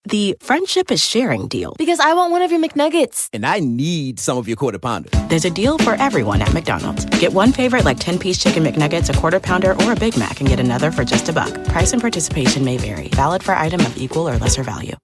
the friendship is sharing deal. Because I want one of your McNuggets. And I need some of your Quarter Pounder. There's a deal for everyone at McDonald's. Get one favorite like 10-piece chicken McNuggets, a Quarter Pounder, or a Big Mac and get another for just $1. Price and participation may vary. Valid for item of equal or lesser value.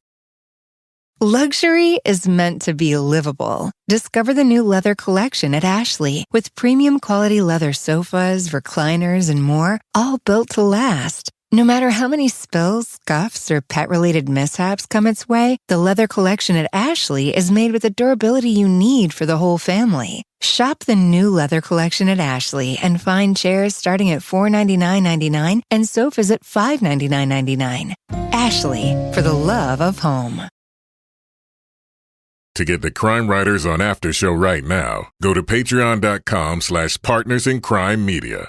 Luxury is meant to be livable. Discover the new leather collection at Ashley with premium quality leather sofas, recliners, and more, all built to last. No matter how many spills, scuffs, or pet-related mishaps come its way, the leather collection at Ashley is made with the durability you need for the whole family. Shop the new leather collection at Ashley and find chairs starting at $499.99 and sofas at $599.99. Ashley, for the love of home. To get the Crime Writers on After Show right now, go to patreon.com/partnersincrimemedia.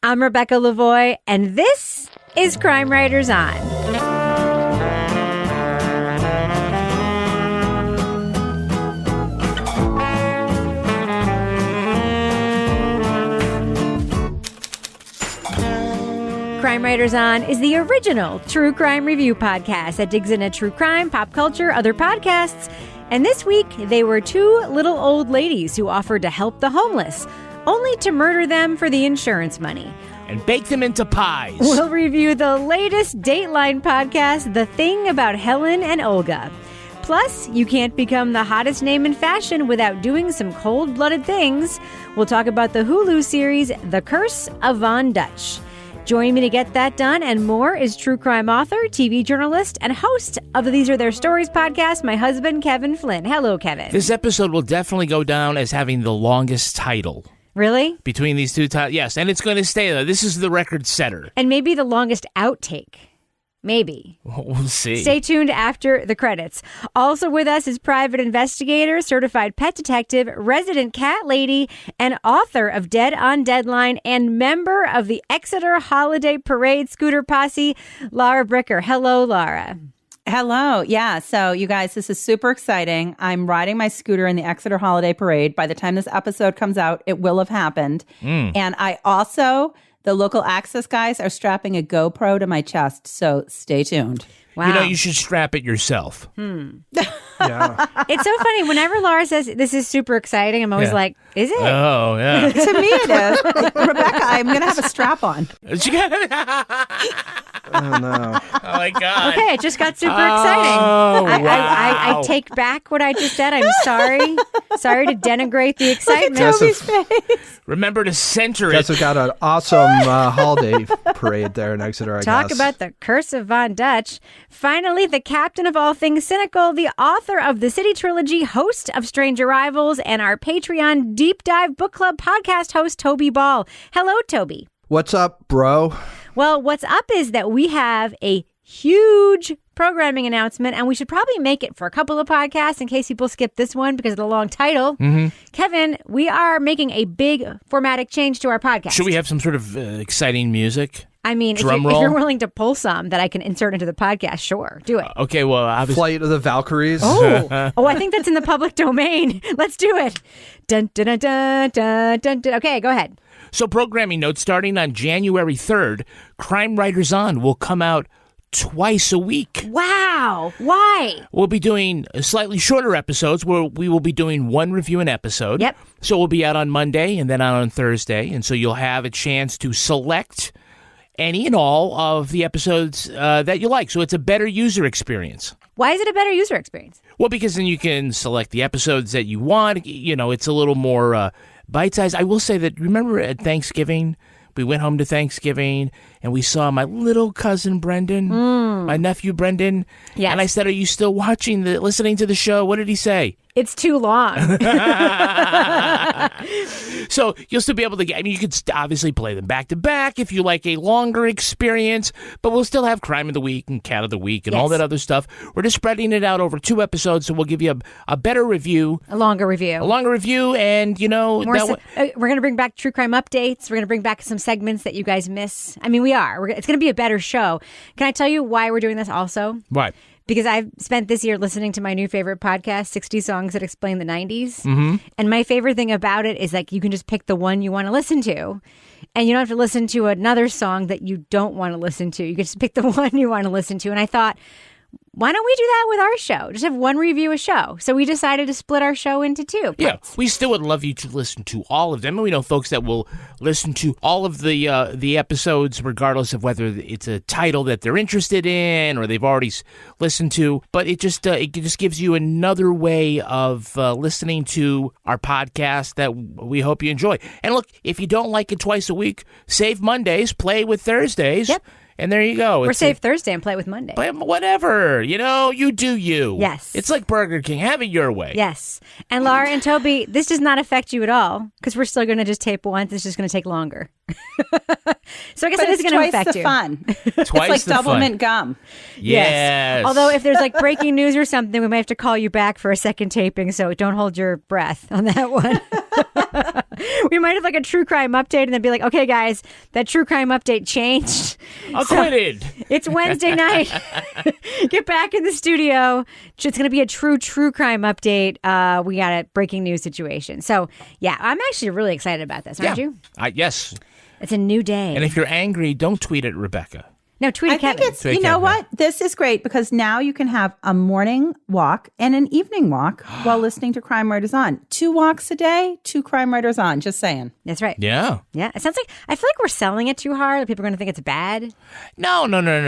I'm Rebecca Lavoie, and this is Crime Writers On. Crime Writers On is the original true crime review podcast that digs into true crime, pop culture, other podcasts. And this week, they were two little old ladies who offered to help the homeless, only to murder them for the insurance money. And bake them into pies. We'll review the latest Dateline podcast, The Thing About Helen and Olga. Plus, you can't become the hottest name in fashion without doing some cold-blooded things. We'll talk about the Hulu series, The Curse of Von Dutch. Joining me to get that done and more is true crime author, TV journalist, and host of the These Are Their Stories podcast, my husband, Kevin Flynn. Hello, Kevin. This episode will definitely go down as having the longest title. Really? Between these two titles, yes. And it's going to stay there. This is the record setter. And maybe the longest outtake. Maybe. We'll see. Stay tuned after the credits. Also with us is private investigator, certified pet detective, resident cat lady, and author of Dead on Deadline, and member of the Exeter Holiday Parade Scooter Posse, Laura Bricker. Hello, Laura. Hello. Yeah. So you guys, this is super exciting. I'm riding my scooter in the Exeter Holiday Parade. By the time this episode comes out, it will have happened. And I also... the local access guys are strapping a GoPro to my chest, so stay tuned. Wow. You know, you should strap it yourself. Yeah. It's so funny. Whenever Laura says this is super exciting, I'm always like, is it? Oh, yeah. To me, it is. Rebecca, I'm going to have a strap on. Oh, no. Oh, my God. Okay, it just got super exciting. Oh, I wow. take back what I just said. I'm sorry. Sorry to denigrate the excitement. Toby's face. Remember to center it. Guys have got an awesome holiday parade there in Exeter, I Talk guess. about the curse of Von Dutch. Finally, the captain of all things cynical, the author of the City Trilogy, host of Strange Arrivals, and our Patreon Deep Dive Book Club podcast host, Toby Ball. Hello, Toby. What's up, bro? Well, what's up is that we have a huge programming announcement, and we should probably make it for a couple of podcasts in case people skip this one because of the long title. Kevin, we are making a big formatic change to our podcast. Should we have some sort of exciting music? I mean, if you're willing to pull some that I can insert into the podcast, sure, do it. Okay, well, obviously. Flight of the Valkyries. Oh, I think that's in the public domain. Let's do it. Dun, dun, dun, dun, dun, dun, dun. Okay, go ahead. So, programming notes, starting on January 3rd, Crime Writers On will come out twice a week. Wow. Why? We'll be doing slightly shorter episodes where we will be doing one review an episode. Yep. So we'll be out on Monday and then out on Thursday. And so you'll have a chance to select any and all of the episodes that you like. So it's a better user experience. Why is it a better user experience? Well, because then you can select the episodes that you want. You know, it's a little more bite-sized. I will say that, remember at Thanksgiving, we went home to Thanksgiving and we saw my little cousin Brendan, my nephew Brendan. Yes. And I said, "Are you still listening to the show?" What did he say? It's too long. So you'll still be able to you could obviously play them back to back if you like a longer experience, but we'll still have Crime of the Week and Cat of the Week and all that other stuff. We're just spreading it out over 2 episodes, so we'll give you a better review. A longer review. And, you know, we're going to bring back true crime updates. We're going to bring back some segments that you guys miss. I mean, we are. It's going to be a better show. Can I tell you why we're doing this also? Right. Because I've spent this year listening to my new favorite podcast, 60 Songs That Explain the 90s. Mm-hmm. And my favorite thing about it is like you can just pick the one you want to listen to. And you don't have to listen to another song that you don't want to listen to. You can just pick the one you want to listen to. And I thought, why don't we do that with our show? Just have one review a show. So we decided to split our show into two. Yeah, we still would love you to listen to all of them. And we know folks that will listen to all of the episodes, regardless of whether it's a title that they're interested in or they've already listened to. But it just gives you another way of listening to our podcast that we hope you enjoy. And look, if you don't like it twice a week, save Mondays, play with Thursdays. Yep. And there you go. Or save Thursday and play with Monday. But whatever. You do you. Yes. It's like Burger King. Have it your way. Yes. And Laura and Toby, this does not affect you at all because we're still going to just tape once. It's just going to take longer. So I guess it is going to affect you. Fun. Twice it's like the double fun. mint gum. Yes. Although if there's like breaking news or something, we might have to call you back for a second taping. So don't hold your breath on that one. We might have like a true crime update and then be like, okay, guys, that true crime update changed. Acquitted. So it's Wednesday night. Get back in the studio. It's going to be a true crime update. We got a breaking news situation. So yeah, I'm actually really excited about this. Aren't you? Yes. It's a new day. And if you're angry, don't tweet at Rebecca. No, tweet at Kevin. I think you know what? This is great because now you can have a morning walk and an evening walk while listening to Crime Writers On. 2 walks a day, 2 Crime Writers On. Just saying. That's right. Yeah. Yeah. It sounds like, I feel like we're selling it too hard. People are going to think it's bad. No.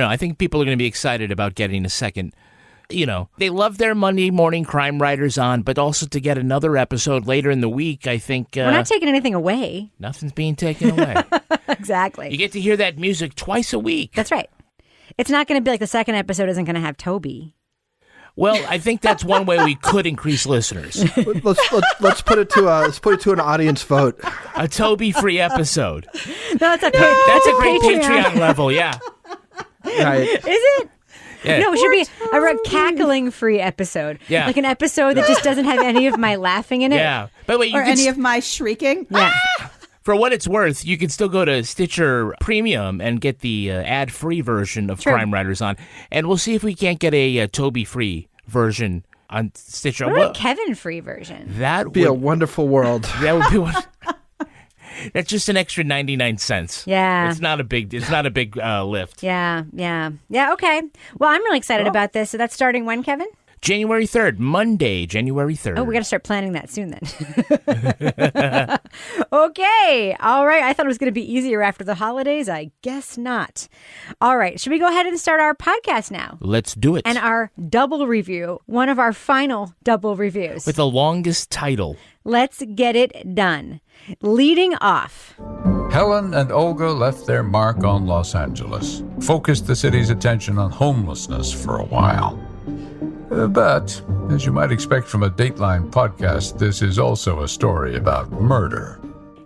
I think people are going to be excited about getting a second. They love their Monday morning Crime Writers On, but also to get another episode later in the week, I think... we're not taking anything away. Nothing's being taken away. Exactly. You get to hear that music twice a week. That's right. It's not going to be like the second episode isn't going to have Toby. Well, I think that's one way we could increase listeners. Let's put it to an audience vote. A Toby-free episode. No, that's a great Patreon level, yeah. Right. Is it? Yeah. No, it should be a cackling free episode. Yeah. Like an episode that just doesn't have any of my laughing in it. Yeah. But wait, or any of my shrieking. Yeah. For what it's worth, you can still go to Stitcher Premium and get the ad-free version of Crime Writers On. And we'll see if we can't get a Toby-free version on Stitcher. What about a Kevin-free version? That would be a wonderful world. That would be one. That's just an extra 99 cents. Yeah. It's not a big lift. Yeah. Okay. Well, I'm really excited about this. So that's starting when, Kevin? January 3rd, Monday, January 3rd. Oh, we got to start planning that soon then. Okay. All right. I thought it was going to be easier after the holidays. I guess not. All right. Should we go ahead and start our podcast now? Let's do it. And our double review, one of our final double reviews. With the longest title. Let's get it done. Leading off. Helen and Olga left their mark on Los Angeles, focused the city's attention on homelessness for a while. But, as you might expect from a Dateline podcast, this is also a story about murder.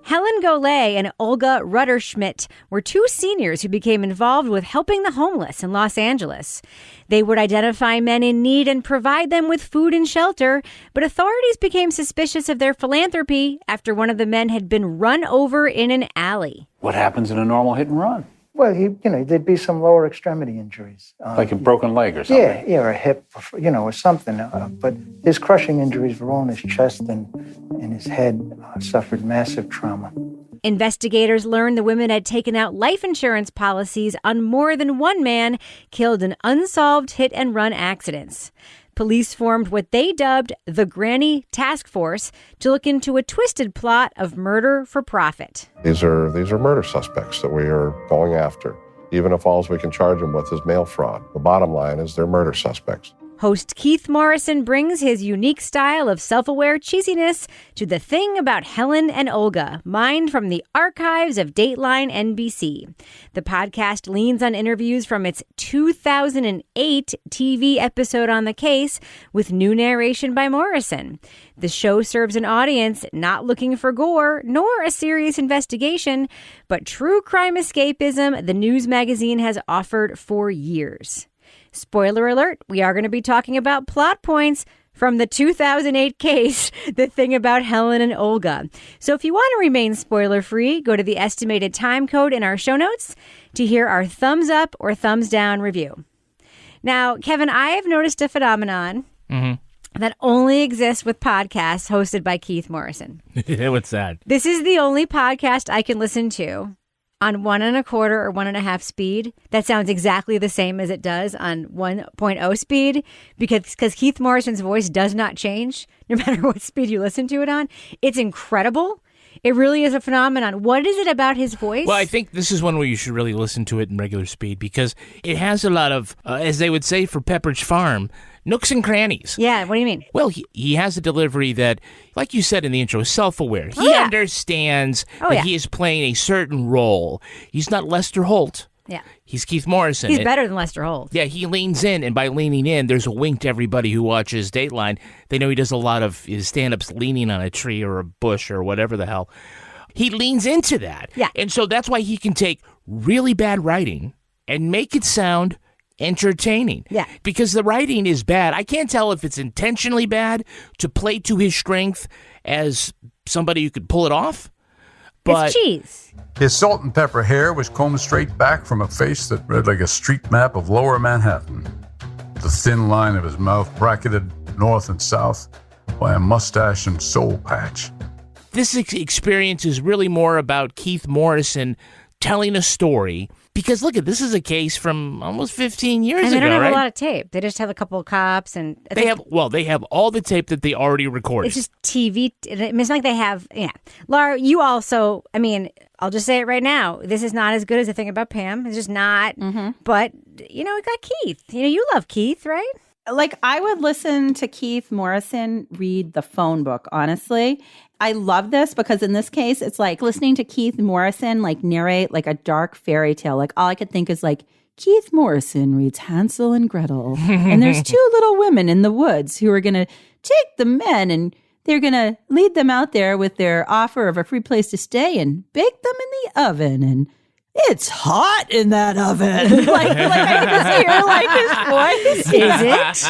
Helen Golay and Olga Rutterschmidt were 2 seniors who became involved with helping the homeless in Los Angeles. They would identify men in need and provide them with food and shelter, but authorities became suspicious of their philanthropy after one of the men had been run over in an alley. What happens in a normal hit and run? Well, there'd be some lower extremity injuries. Like a broken leg or something? Yeah, or a hip, or something. But his crushing injuries were on his chest and his head suffered massive trauma. Investigators learned the women had taken out life insurance policies on more than one man killed in unsolved hit-and-run accidents. Police formed what they dubbed the Granny Task Force to look into a twisted plot of murder for profit. These are murder suspects that we are going after. Even if all we can charge them with is mail fraud. The bottom line is they're murder suspects. Host Keith Morrison brings his unique style of self-aware cheesiness to The Thing About Helen and Olga, mined from the archives of Dateline NBC. The podcast leans on interviews from its 2008 TV episode on the case, with new narration by Morrison. The show serves an audience not looking for gore nor a serious investigation, but true crime escapism the news magazine has offered for years. Spoiler alert, we are going to be talking about plot points from the 2008 case, The Thing About Helen and Olga. So if you want to remain spoiler-free, go to the estimated time code in our show notes to hear our thumbs up or thumbs down review. Now, Kevin, I have noticed a phenomenon that only exists with podcasts hosted by Keith Morrison. What's that? This is the only podcast I can listen to on 1.25 or 1.5 speed, that sounds exactly the same as it does on 1.0 speed because Keith Morrison's voice does not change no matter what speed you listen to it on. It's incredible. It really is a phenomenon. What is it about his voice? Well, I think this is one where you should really listen to it in regular speed because it has a lot of, as they would say for Pepperidge Farm, nooks and crannies. Yeah, what do you mean? Well, he has a delivery that, like you said in the intro, is self-aware. He understands that he is playing a certain role. He's not Lester Holt. Yeah. He's Keith Morrison. He's better than Lester Holt. Yeah, he leans in, and by leaning in, there's a wink to everybody who watches Dateline. They know he does a lot of his stand-ups leaning on a tree or a bush or whatever the hell. He leans into that. Yeah. And so that's why he can take really bad writing and make it sound entertaining. Yeah. Because the writing is bad. I can't tell if it's intentionally bad to play to his strength as somebody who could pull it off. But it's cheese. His salt and pepper hair was combed straight back from a face that read like a street map of lower Manhattan. The thin line of his mouth bracketed north and south by a mustache and soul patch. This experience is really more about Keith Morrison telling a story. Because, look, this is a case from almost 15 years ago, and they don't have right? a lot of tape. They just have a couple of cops. And They have all the tape that they already recorded. It's just TV. It's like they have, Laura, you also, I'll just say it right now. This is not as good as The Thing About Pam. It's just not. Mm-hmm. But, we got Keith. You love Keith, right? Like, I would listen to Keith Morrison read the phone book, honestly. I love this because in this case, it's like listening to Keith Morrison like narrate like a dark fairy tale. Like all I could think is like Keith Morrison reads Hansel and Gretel. And there's two little women in the woods who are going to take the men and they're going to lead them out there with their offer of a free place to stay and bake them in the oven. And it's hot in that oven. like I can just hear like his voice.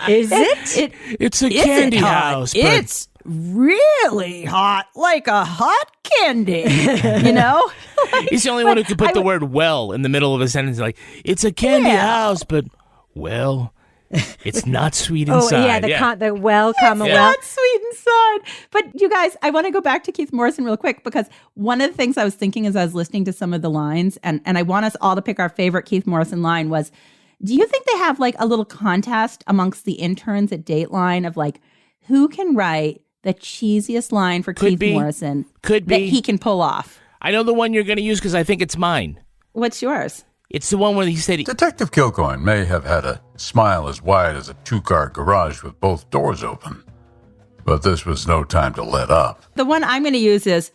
Is it? It's a candy house. But It's really hot, like a hot candy, he's the only one who could put the word well in the middle of a sentence. Like, it's a candy house, but, well, it's not sweet inside. The well, comma, it's well. not sweet inside. But you guys, I want to go back to Keith Morrison real quick because one of the things I was thinking as I was listening to some of the lines, and I want us all to pick our favorite Keith Morrison line was, do you think they have like a little contest amongst the interns at Dateline of like, who can write the cheesiest line for Keith Morrison that he can pull off? I know the one you're going to use because I think it's mine. What's yours? It's the one where he said... Detective Kilcoyne may have had a smile as wide as a two-car garage with both doors open, but this was no time to let up. The one I'm going to use is,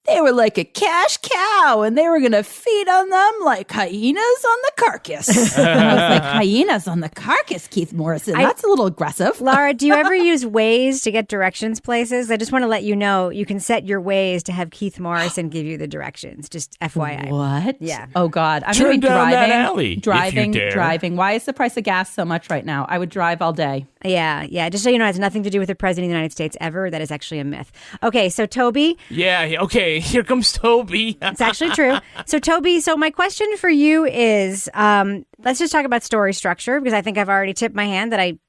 they were like a cash cow, and they were going to feed on them like hyenas on the carcass. And I was like, hyenas on the carcass, Keith Morrison. That's a little aggressive. Laura, do you ever use Waze to get directions places? I just want to let you know, you can set your Waze to have Keith Morrison give you the directions. Just FYI. What? Yeah. Oh, God. I'm Turn going to be down that alley, driving. Why is the price of gas so much right now? I would drive all day. Yeah. Just so you know, it has nothing to do with the President of the United States ever. That is actually a myth. Okay, so Toby. Yeah, okay. Here comes Toby. It's actually true. So, Toby, my question for you is, let's just talk about story structure, because I think I've already tipped my hand that I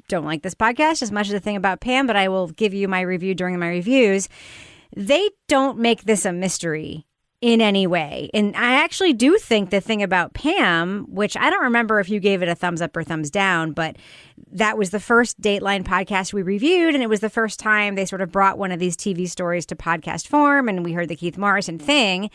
don't like this podcast as much as The Thing About Pam, but I will give you my review during my reviews. They don't make this a mystery in any way. And I actually do think The Thing About Pam, which I don't remember if you gave it a thumbs up or thumbs down, but that was the first Dateline podcast we reviewed, and it was the first time they sort of brought one of these TV stories to podcast form, and we heard the Keith Morrison thing.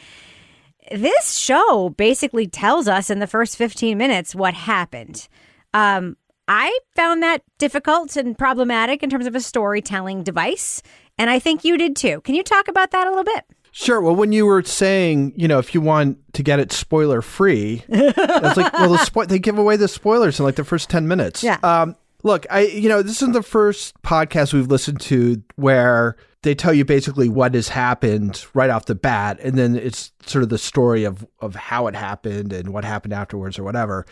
This show basically tells us in the first 15 minutes what happened. I found that difficult and problematic in terms of a storytelling device, and I think you did too. Can you talk about that a little bit? Sure. Well, when you were saying, if you want to get it spoiler free, I was like, well, they give away the spoilers in like the first 10 minutes. Yeah. Look, this is the first podcast we've listened to where they tell you basically what has happened right off the bat. And then it's sort of the story of how it happened and what happened afterwards or whatever.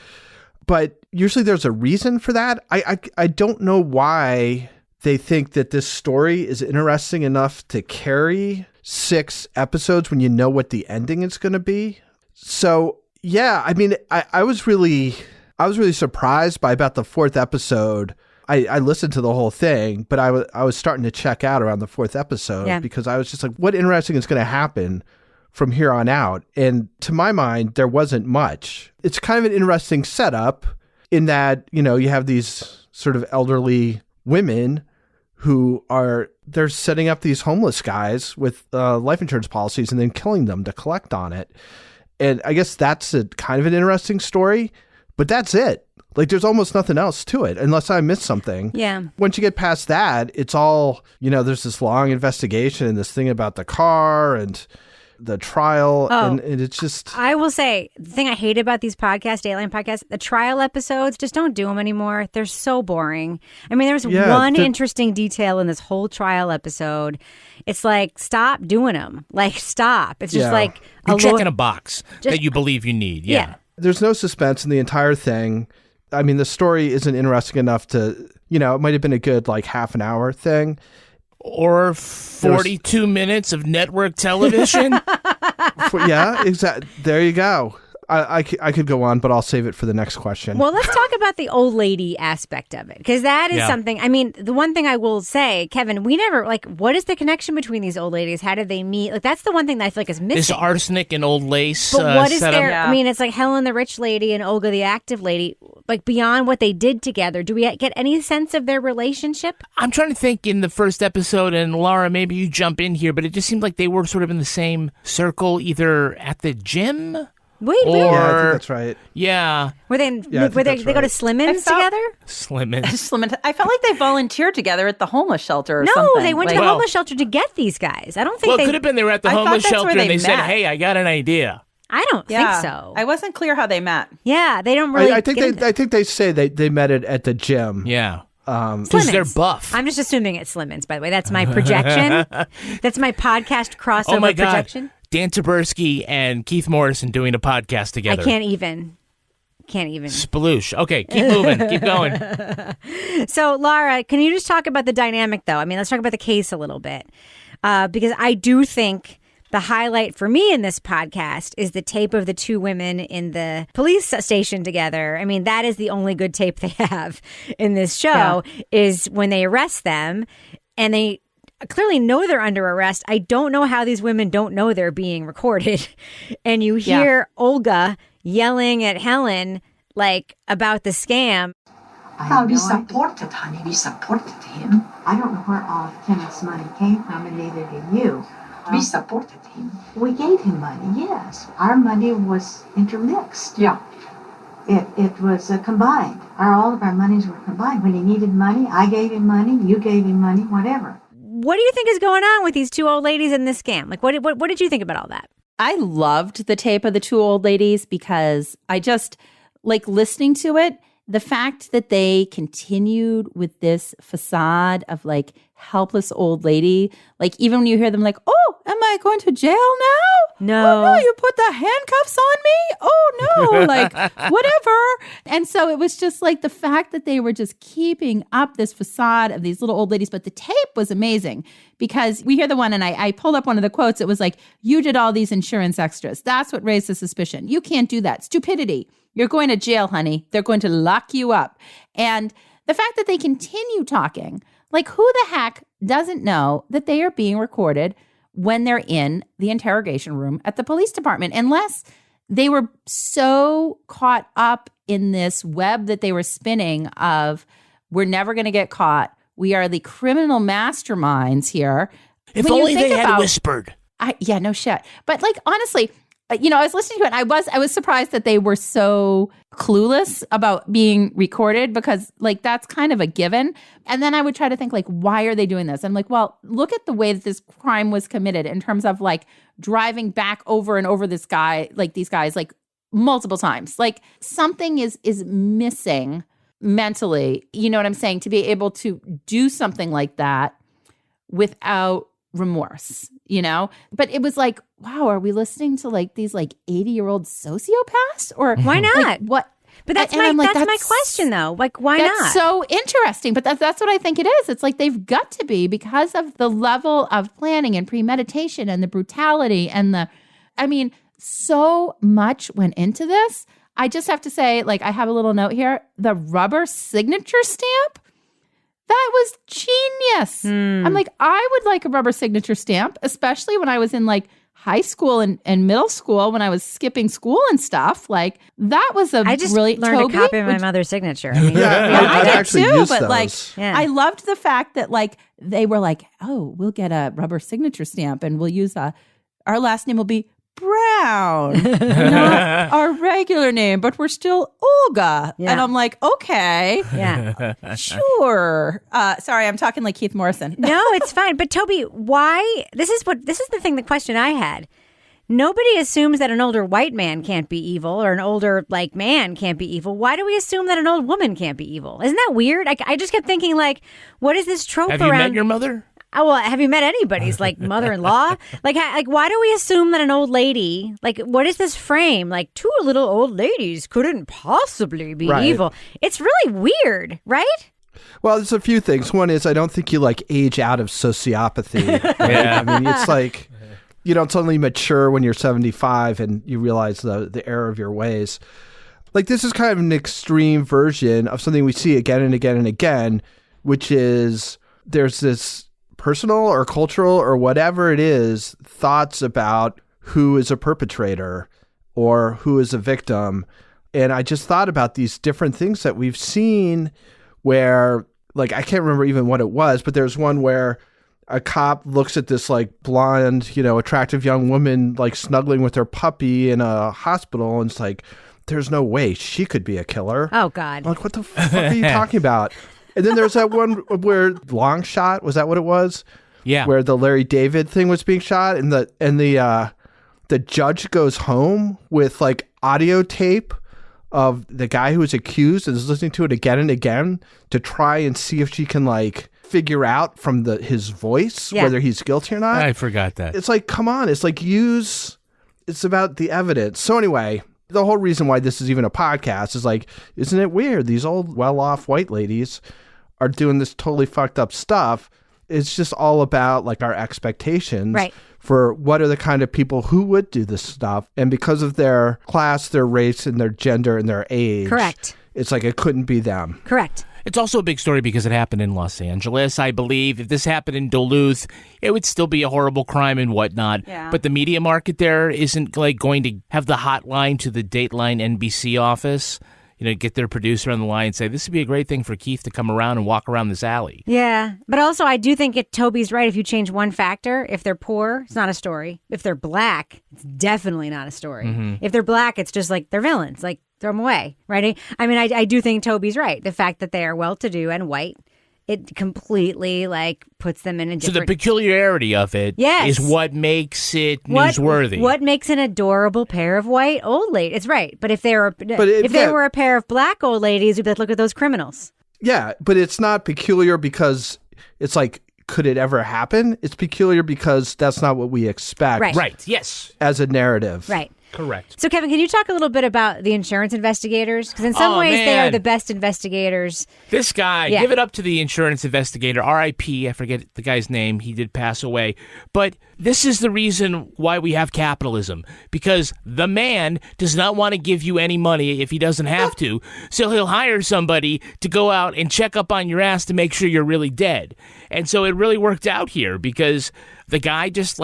But usually there's a reason for that. I don't know why they think that this story is interesting enough to carry 6 episodes when you know what the ending is going to be. So, yeah, I was really surprised by about the 4th episode. I listened to the whole thing, but I was starting to check out around the 4th episode because I was just like, what interesting is going to happen from here on out. And to my mind, there wasn't much. It's kind of an interesting setup in that, you have these sort of elderly women who they're setting up these homeless guys with life insurance policies and then killing them to collect on it. And I guess that's a kind of an interesting story, but that's it. Like, there's almost nothing else to it unless I missed something. Yeah. Once you get past that, it's all, there's this long investigation and this thing about the car and the trial. And it's just... I will say, the thing I hate about these podcasts, Dateline podcasts, the trial episodes, just don't do them anymore. They're so boring. I mean, there was one interesting detail in this whole trial episode. It's like, stop doing them. Like, stop. It's just like... You're checking a box that you believe you need. Yeah. There's no suspense in the entire thing. I mean, the story isn't interesting enough to, it might have been a good, half an hour thing. Or 42 minutes of network television. Yeah, exactly. There you go. I could go on, but I'll save it for the next question. Well, let's talk about the old lady aspect of it, because that is something. I mean, the one thing I will say, Kevin, we never, what is the connection between these old ladies? How did they meet? That's the one thing that I feel like is missing. This arsenic and old lace. But what is there? I mean, it's like Helen, the rich lady, and Olga, the active lady. Beyond what they did together, do we get any sense of their relationship? I'm trying to think in the first episode, and Laura, maybe you jump in here, but it just seemed like they were sort of in the same circle, either at the gym. Wait, yeah, I think that's right. Yeah. Were they go to Slimmins together? Slimmins. I felt like they volunteered together at the homeless shelter or no, something. No, they went to the homeless shelter to get these guys. I don't think it could have been they were at the homeless shelter and they said, hey, I got an idea. I don't think so. I wasn't clear how they met. Yeah, they don't really. I think they say they met it at the gym. Yeah. Because they're buff. I'm just assuming it's Slimmins, by the way. That's my projection. That's my podcast crossover projection. Dan Taberski and Keith Morrison doing a podcast together. I can't even. Sploosh. Okay, keep moving. Keep going. So, Laura, can you just talk about the dynamic, though? I mean, let's talk about the case a little bit. Because I do think the highlight for me in this podcast is the tape of the two women in the police station together. I mean, that is the only good tape they have in this show is when they arrest them and they clearly know they're under arrest. I don't know how these women don't know they're being recorded. And you hear Olga yelling at Helen about the scam. We supported, honey. We supported him. I don't know where all of Kenneth's money came from, and neither do you. We supported him. We gave him money, yes. Our money was intermixed. Yeah. It was combined. All of our monies were combined. When he needed money, I gave him money, you gave him money, whatever. What do you think is going on with these two old ladies in this scam? What did you think about all that? I loved the tape of the two old ladies because I just, listening to it, the fact that they continued with this facade of helpless old lady, even when you hear them oh, am I going to jail now? No. Oh, no, you put the handcuffs on me? Oh, no, whatever. And so it was just the fact that they were just keeping up this facade of these little old ladies. But the tape was amazing because we hear the one, and I pulled up one of the quotes. It was you did all these insurance extras. That's what raised the suspicion. You can't do that. Stupidity. You're going to jail, honey. They're going to lock you up. And the fact that they continue talking, who the heck doesn't know that they are being recorded when they're in the interrogation room at the police department, unless they were so caught up in this web that they were spinning of, we're never going to get caught. We are the criminal masterminds here. If only they had whispered. Yeah, no shit. But honestly, I was listening to it and I was surprised that they were so clueless about being recorded because that's kind of a given. And then I would try to think why are they doing this? I'm well, look at the way that this crime was committed in terms of driving back over and over this guy, these guys multiple times. Something is missing mentally. You know what I'm saying? To be able to do something like that without remorse, But it was wow, are we listening to these 80-year-old sociopaths? Or why not? What? But that's my question though. Why not? That's so interesting. But that's what I think it is. It's they've got to be because of the level of planning and premeditation and the brutality and so much went into this. I just have to say, I have a little note here. The rubber signature stamp. That was genius. I'm I would like a rubber signature stamp, especially when I was in high school and middle school when I was skipping school and stuff. Like that was I just really learned Toby, to copy my mother's signature. I mean, I did actually too, use but those. like Yeah. I loved the fact that like they were like, oh, we'll get a rubber signature stamp and we'll use our last name will be Brown, not our regular name, but we're still Olga. Yeah. And I'm like, okay, Yeah. sure. Sorry, I'm talking like Keith Morrison. No, it's fine. But Toby, why? This is the question I had. Nobody assumes that an older white man can't be evil or an older like man can't be evil. Why do we assume that an old woman can't be evil? Isn't that weird? I just kept thinking like, what is this trope Have around? you met your mother? Oh, well, have you met anybody's like mother-in-law? like why do we assume that an old lady, like, what is this frame? Like, two little old ladies couldn't possibly be Right. evil. It's really weird, right? Well, there's a few things. One is I don't think you like age out of sociopathy. Right? Yeah. I mean, it's like you don't suddenly mature when you're 75 and you realize the error of your ways. Like this is kind of an extreme version of something we see again and again and again, which is there's this personal or cultural or whatever it is, thoughts about who is a perpetrator or who is a victim. And I just thought about these different things that we've seen where, like, I can't remember even what it was, but there's one where a cop looks at this like blonde, attractive young woman like snuggling with her puppy in a hospital, and it's like, there's no way she could be a killer. Oh, God. I'm like, what the fuck are you talking about? And then there's that one where Long Shot, was that what it was? Yeah. Where the Larry David thing was being shot, and the judge goes home with like audio tape of the guy who was accused and is listening to it again and again to try and see if she can like figure out from his voice whether he's guilty or not. I forgot that. It's like, come on, it's like it's about the evidence. So anyway, the whole reason why this is even a podcast is like, isn't it weird? These old well-off white ladies are doing this totally fucked up stuff. It's just all about like our expectations for what are the kind of people who would do this stuff. And because of their class, their race, and their gender, and their age. Correct. It's like it couldn't be them. Correct. It's also a big story because it happened in Los Angeles, I believe. If this happened in Duluth, it would still be a horrible crime and whatnot. Yeah. But the media market there isn't like going to have the hotline to the Dateline NBC office, get their producer on the line and say, this would be a great thing for Keith to come around and walk around this alley. Yeah. But also, I do think Toby's right. If you change one factor, if they're poor, it's not a story. If they're black, it's definitely not a story. Mm-hmm. If they're black, it's just like they're villains. Like, throw them away, right? I mean, I do think Toby's right. The fact that they are well-to-do and white, it completely like puts them in a different... So the peculiarity of it is what makes it newsworthy. What makes an adorable pair of white old ladies? It's right. But if they were a pair of black old ladies, we'd be like, look at those criminals. Yeah, but it's not peculiar because it's like, could it ever happen? It's peculiar because that's not what we expect. Right. Yes. As a narrative. Right. Correct. So, Kevin, can you talk a little bit about the insurance investigators? Because in some ways, they are the best investigators. This guy, give it up to the insurance investigator, R.I.P., I forget the guy's name, he did pass away. But this is the reason why we have capitalism, because the man does not want to give you any money if he doesn't have to, so he'll hire somebody to go out and check up on your ass to make sure you're really dead. And so it really worked out here, because the guy just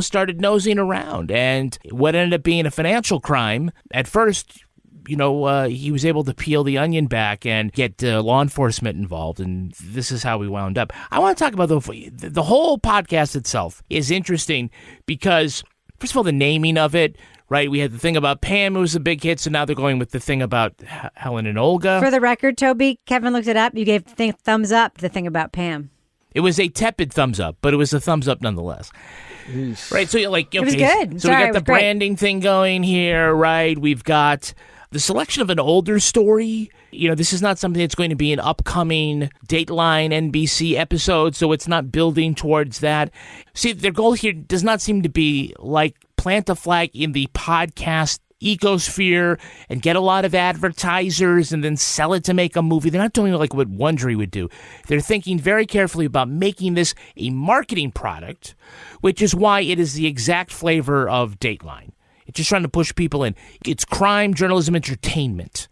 started nosing around, and what ended up being a financial crime at first, he was able to peel the onion back and get law enforcement involved, and this is how we wound up. I want to talk about the whole podcast itself is interesting because, first of all, the naming of it, right? We had the thing about Pam, who was a big hit, so now they're going with the thing about Helen and Olga. For the record, Toby, Kevin looked it up. You gave thumbs up to the thing about Pam. It was a tepid thumbs up, but it was a thumbs up nonetheless. Right, so you're like, okay, it was good. So Sorry, we got the branding thing going here, right? We've got the selection of an older story. This is not something that's going to be an upcoming Dateline NBC episode, so it's not building towards that. See, their goal here does not seem to be like plant a flag in the podcast ecosphere and get a lot of advertisers and then sell it to make a movie. They're not doing it like what Wondery would do. They're thinking very carefully about making this a marketing product, which is why it is the exact flavor of Dateline. It's just trying to push people in. It's crime, journalism, entertainment.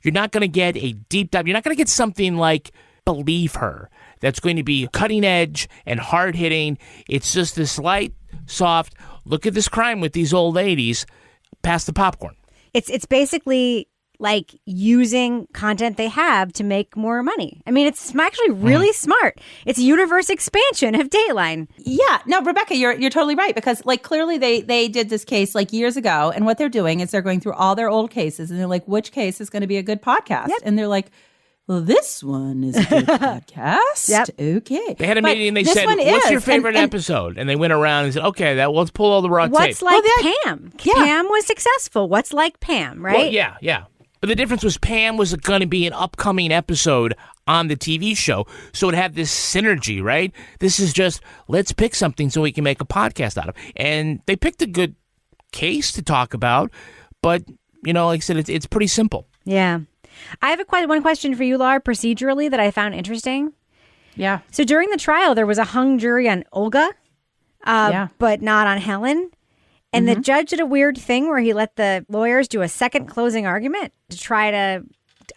You're not going to get a deep dive. You're not going to get something like believe her. That's going to be cutting edge and hard hitting. It's just this light, soft, look at this crime with these old ladies, pass the popcorn. It's basically like using content they have to make more money. I mean, it's actually really smart. It's universe expansion of Dateline. Yeah. No, Rebecca, you're totally right, because like clearly they did this case like years ago, and what they're doing is they're going through all their old cases and they're like, which case is going to be a good podcast? Yep. And they're like, well, this one is a good podcast. Yep. Okay. They had a meeting and they said, what's your favorite episode? And they went around and said, okay, let's pull all the raw tape. What's like Pam? Yeah. Pam was successful. What's like Pam, right? Well, yeah. But the difference was Pam was going to be an upcoming episode on the TV show. So it had this synergy, right? This is just, let's pick something so we can make a podcast out of. And they picked a good case to talk about. But, like I said, it's pretty simple. Yeah. I have one question for you, Laura, procedurally that I found interesting. Yeah. So during the trial, there was a hung jury on Olga, but not on Helen. And the judge did a weird thing where he let the lawyers do a second closing argument to try to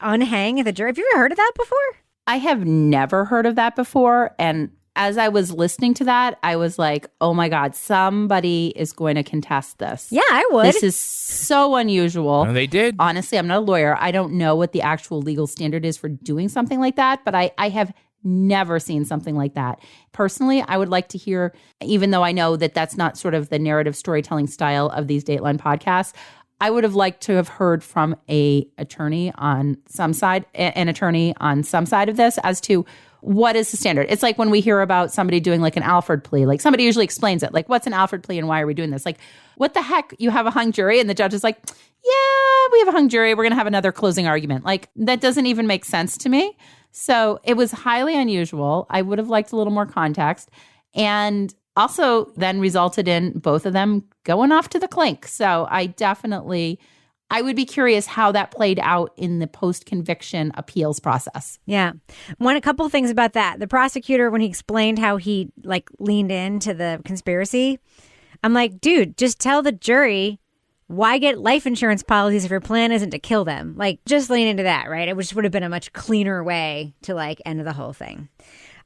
unhang the jury. Have you ever heard of that before? I have never heard of that before. And as I was listening to that, I was like, oh my God, somebody is going to contest this. Yeah, I would. This is so unusual. And they did. Honestly, I'm not a lawyer. I don't know what the actual legal standard is for doing something like that, but I have never seen something like that. Personally, I would like to hear, even though I know that that's not sort of the narrative storytelling style of these Dateline podcasts, I would have liked to have heard from an attorney on some side of this as to what is the standard. It's like when we hear about somebody doing like an Alford plea, like somebody usually explains it, like what's an Alford plea and why are we doing this? Like, what the heck? You have a hung jury and the judge is like, yeah, we have a hung jury. We're going to have another closing argument. Like, that doesn't even make sense to me. So it was highly unusual. I would have liked a little more context, and also then resulted in both of them going off to the clink. So I would be curious how that played out in the post-conviction appeals process. Yeah. A couple of things about that. The prosecutor, when he explained how he leaned into the conspiracy, I'm like, dude, just tell the jury, why get life insurance policies if your plan isn't to kill them? Like, just lean into that, right? It would have been a much cleaner way to end the whole thing.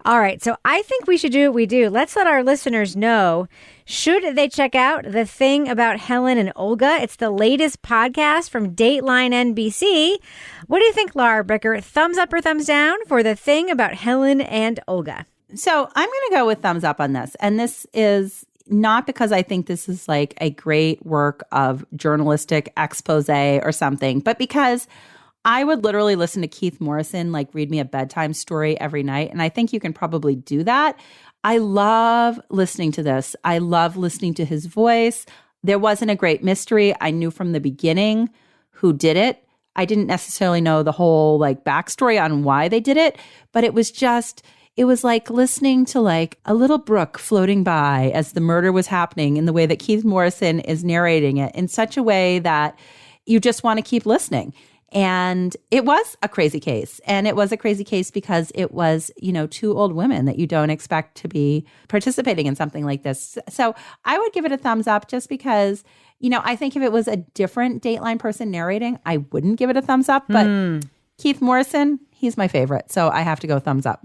All right, so I think we should do what we do. Let's let our listeners know, should they check out The Thing About Helen and Olga? It's the latest podcast from Dateline NBC. What do you think, Laura Bricker? Thumbs up or thumbs down for The Thing About Helen and Olga? So I'm going to go with thumbs up on this. And this is not because I think this is like a great work of journalistic expose or something, but because I would literally listen to Keith Morrison read me a bedtime story every night. And I think you can probably do that. I love listening to this. I love listening to his voice. There wasn't a great mystery. I knew from the beginning who did it. I didn't necessarily know the whole backstory on why they did it, but it was like listening to a little brook floating by as the murder was happening, in the way that Keith Morrison is narrating it in such a way that you just want to keep listening. And it was a crazy case. And it was a crazy case because it was, two old women that you don't expect to be participating in something like this. So I would give it a thumbs up just because, I think if it was a different Dateline person narrating, I wouldn't give it a thumbs up. But Keith Morrison, he's my favorite. So I have to go thumbs up.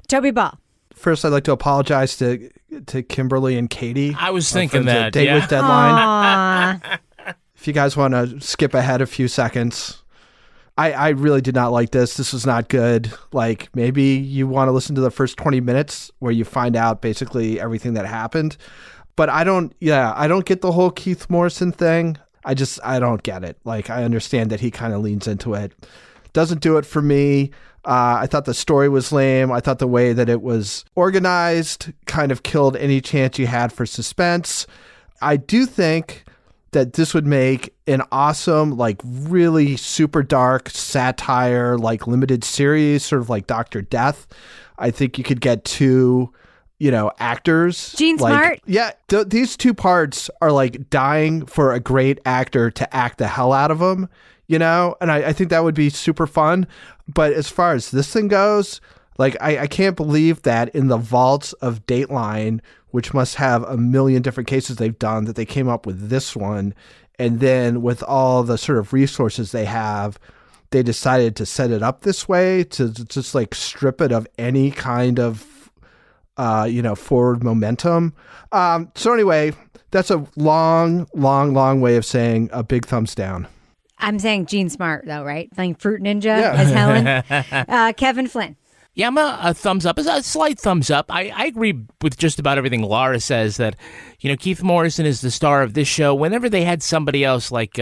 Toby Ball. First, I'd like to apologize to Kimberly and Katie. I was thinking that. Date with Deadline. If you guys want to skip ahead a few seconds. I really did not like this. This was not good. Maybe you want to listen to the first 20 minutes where you find out basically everything that happened. But I don't get the whole Keith Morrison thing. I don't get it. I understand that he kind of leans into it. Doesn't do it for me. I thought the story was lame. I thought the way that it was organized kind of killed any chance you had for suspense. I do think that this would make an awesome, really super dark satire, limited series, sort of like Dr. Death. I think you could get two, actors. Gene Smart. Yeah. These two parts are dying for a great actor to act the hell out of them, and I think that would be super fun. But as far as this thing goes, I can't believe that in the vaults of Dateline, which must have a million different cases they've done, that they came up with this one. And then with all the sort of resources they have, they decided to set it up this way to just like strip it of any kind of, forward momentum. So anyway, that's a long way of saying a big thumbs down. I'm saying Gene Smart, though, right? Saying Fruit Ninja as Helen. Kevin Flynn. Yeah, I'm a thumbs up. It's a slight thumbs up. I agree with just about everything Laura says that, Keith Morrison is the star of this show. Whenever they had somebody else like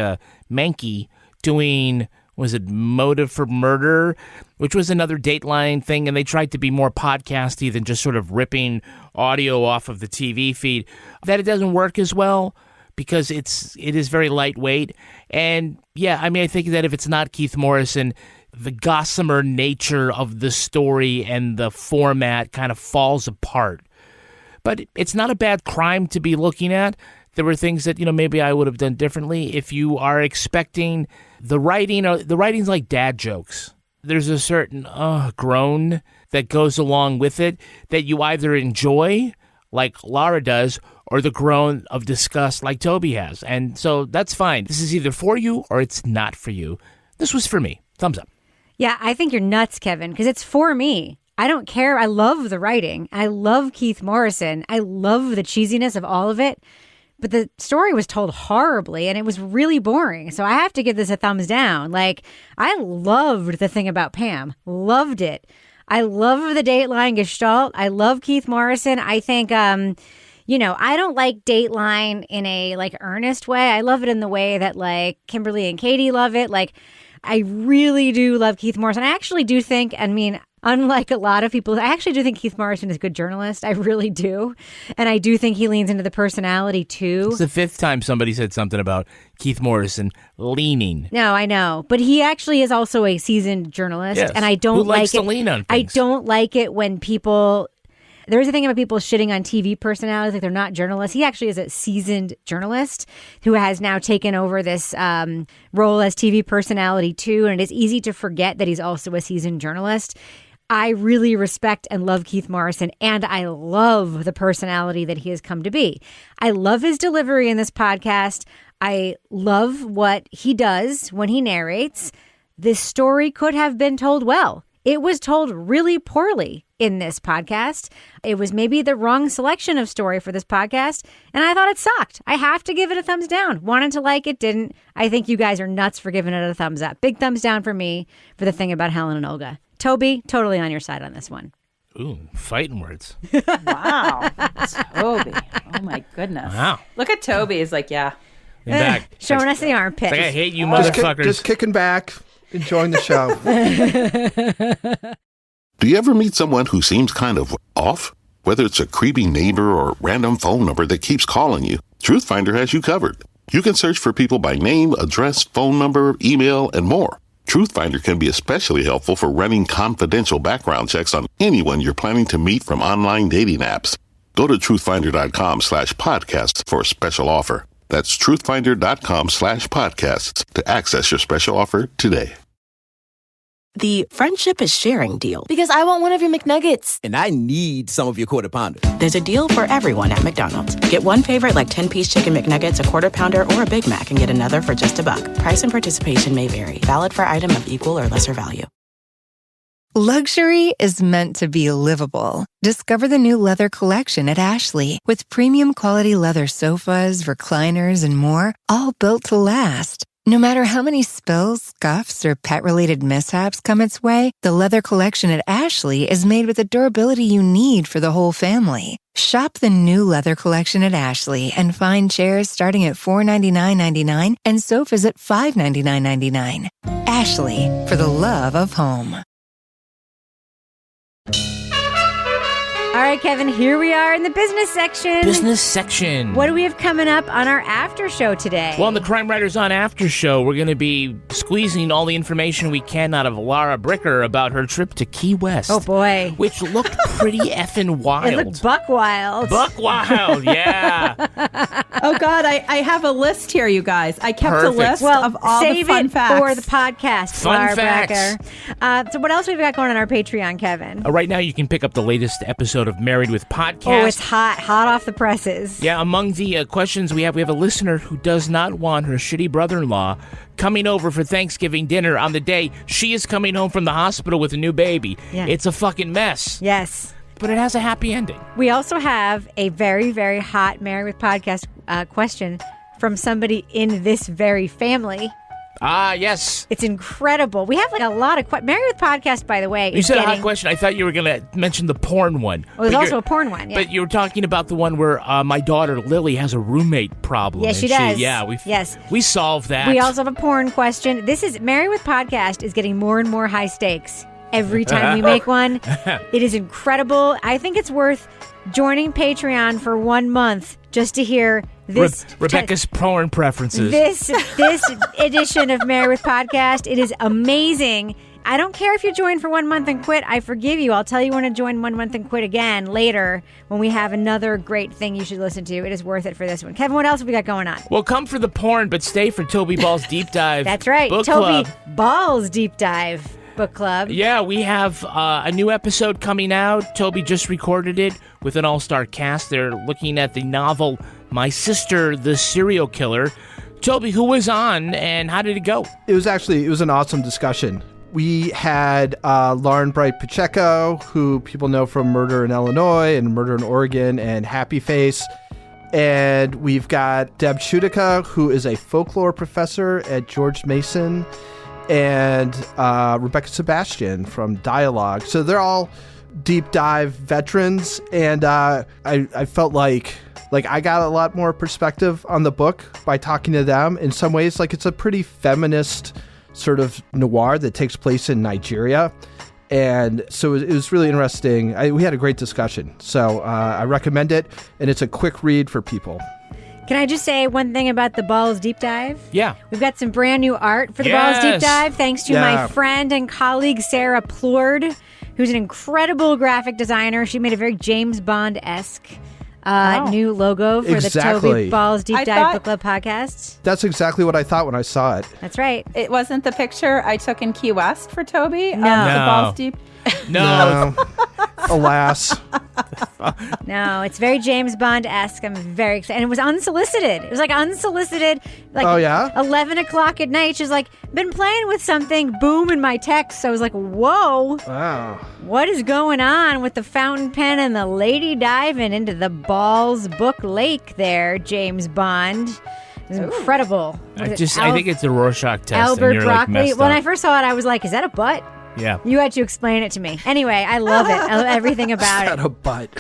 Mankey doing, was it Motive for Murder, which was another Dateline thing, and they tried to be more podcasty than just sort of ripping audio off of the TV feed, that it doesn't work as well because it is very lightweight. And yeah, I think that if it's not Keith Morrison, the gossamer nature of the story and the format kind of falls apart. But it's not a bad crime to be looking at. There were things that, maybe I would have done differently. If you are expecting the writing's like dad jokes. There's a certain groan that goes along with it that you either enjoy, like Laura does, or the groan of disgust like Toby has. And so that's fine. This is either for you or it's not for you. This was for me. Thumbs up. Yeah, I think you're nuts, Kevin, because it's for me. I don't care. I love the writing. I love Keith Morrison. I love the cheesiness of all of it. But the story was told horribly and it was really boring. So I have to give this a thumbs down. Like, I loved the thing about Pam. Loved it. I love the Dateline gestalt. I love Keith Morrison. I think, I don't like Dateline in a earnest way. I love it in the way that Kimberly and Katie love it. I really do love Keith Morrison. I actually do think, unlike a lot of people, I actually do think Keith Morrison is a good journalist. I really do. And I do think he leans into the personality too. It's the fifth time somebody said something about Keith Morrison leaning. No, I know. But he actually is also a seasoned journalist. Yes. And I don't Who like likes it. To lean on things. I don't like it when people... There's a thing about people shitting on TV personalities, like they're not journalists. He actually is a seasoned journalist who has now taken over this role as TV personality too. And it is easy to forget that he's also a seasoned journalist. I really respect and love Keith Morrison, and I love the personality that he has come to be. I love his delivery in this podcast. I love what he does when he narrates. This story could have been told well. It was told really poorly in this podcast. It was maybe the wrong selection of story for this podcast, and I thought it sucked. I have to give it a thumbs down. Wanted to like it, didn't. I think you guys are nuts for giving it a thumbs up. Big thumbs down for me for the thing about Helen and Olga. Toby, totally on your side on this one. Ooh, fighting words. Wow. Toby. Oh, my goodness. Wow. Look at Toby. He's like, yeah. In fact, showing us the armpit. It's like, I hate you motherfuckers. Just kicking back, enjoying the show. Do you ever meet someone who seems kind of off? Whether it's a creepy neighbor or a random phone number that keeps calling you, Truthfinder has you covered. You can search for people by name, address, phone number, email, and more. Truthfinder can be especially helpful for running confidential background checks on anyone you're planning to meet from online dating apps. Go to truthfinder.com/podcasts for a special offer. That's truthfinder.com/podcasts to access your special offer today. The friendship is sharing deal. Because I want one of your McNuggets. And I need some of your Quarter Pounder. There's a deal for everyone at McDonald's. Get one favorite like 10-piece chicken McNuggets, a Quarter Pounder, or a Big Mac and get another for just $1. Price and participation may vary. Valid for item of equal or lesser value. Luxury is meant to be livable. Discover the new leather collection at Ashley with premium quality leather sofas, recliners, and more, all built to last. No matter how many spills, scuffs, or pet-related mishaps come its way, the leather collection at Ashley is made with the durability you need for the whole family. Shop the new leather collection at Ashley and find chairs starting at $499.99 and sofas at $599.99. Ashley, for the love of home. All right, Kevin, here we are in the business section. Business section. What do we have coming up on our after show today? Well, on the Crime Writers On After show, we're going to be squeezing all the information we can out of Laura Bricker about her trip to Key West. Oh, boy. Which looked pretty effing wild. It looked buck wild. Buck wild, yeah. Oh, God, I have a list here, you guys. I kept a list of all the fun facts. Save it for the podcast, Fun facts. So what else we've got going on our Patreon, Kevin? Right now, you can pick up the latest episode of Married with Podcast. Oh, it's hot off the presses. Yeah, among the questions we have a listener who does not want her shitty brother-in-law coming over for Thanksgiving dinner on the day she is coming home from the hospital with a new baby. Yeah. It's a fucking mess. Yes. But it has a happy ending. We also have a very, very hot Married with Podcast question from somebody in this very family. Ah, yes. It's incredible. We have like a lot of Married with Podcast, by the way. You said a hot question. I thought you were going to mention the porn one. Oh, there's also a porn one, yeah. But you were talking about the one where my daughter, Lily, has a roommate problem. Yes, she does. Yes. We solved that. We also have a porn question. This is Married with Podcast is getting more and more high stakes every time we make one. It is incredible. I think it's worth joining Patreon for 1 month just to hear this. Rebecca's porn preferences. This edition of Married with Podcast. It is amazing. I don't care if you join for 1 month and quit. I forgive you. I'll tell you when to join 1 month and quit again later when we have another great thing you should listen to. It is worth it for this one. Kevin, what else have we got going on? Well, come for the porn, but stay for Toby Ball's Deep Dive. That's right. Book Toby Club. Ball's Deep Dive Book Club. Yeah, we have a new episode coming out. Toby just recorded it with an all-star cast. They're looking at the novel My Sister, the Serial Killer. Toby, who was on and how did it go? It was an awesome discussion. We had Lauren Bright Pacheco, who people know from Murder in Illinois and Murder in Oregon and Happy Face. And we've got Deb Chudica, who is a folklore professor at George Mason, and Rebecca Sebastian from Dialogue. So they're all deep dive veterans, and I felt like I got a lot more perspective on the book by talking to them. In some ways, it's a pretty feminist sort of noir that takes place in Nigeria. And so it was really interesting. We had a great discussion. So I recommend it, and it's a quick read for people. Can I just say one thing about the Balls Deep Dive? Yeah. We've got some brand new art for the Balls Deep Dive, thanks to my friend and colleague, Sarah Plourde, who's an incredible graphic designer. She made a very James Bond-esque new logo for the Toby Balls Deep Dive Book Club podcast. That's exactly what I thought when I saw it. That's right. It wasn't the picture I took in Key West for Toby? No. The Balls Deep? No. Alas. No, it's very James Bond-esque. I'm very excited. And it was unsolicited. It was unsolicited. Oh, yeah? 11 o'clock at night. She's like, been playing with something. Boom in my text. So I was like, whoa. Wow. What is going on with the fountain pen and the lady diving into the Balls Book Lake there, James Bond? It was incredible. I think it's a Rorschach test. Albert and you're Broccoli. When I first saw it, I was like, is that a butt? Yeah. You had to explain it to me. Anyway, I love it. I love everything about Got a butt.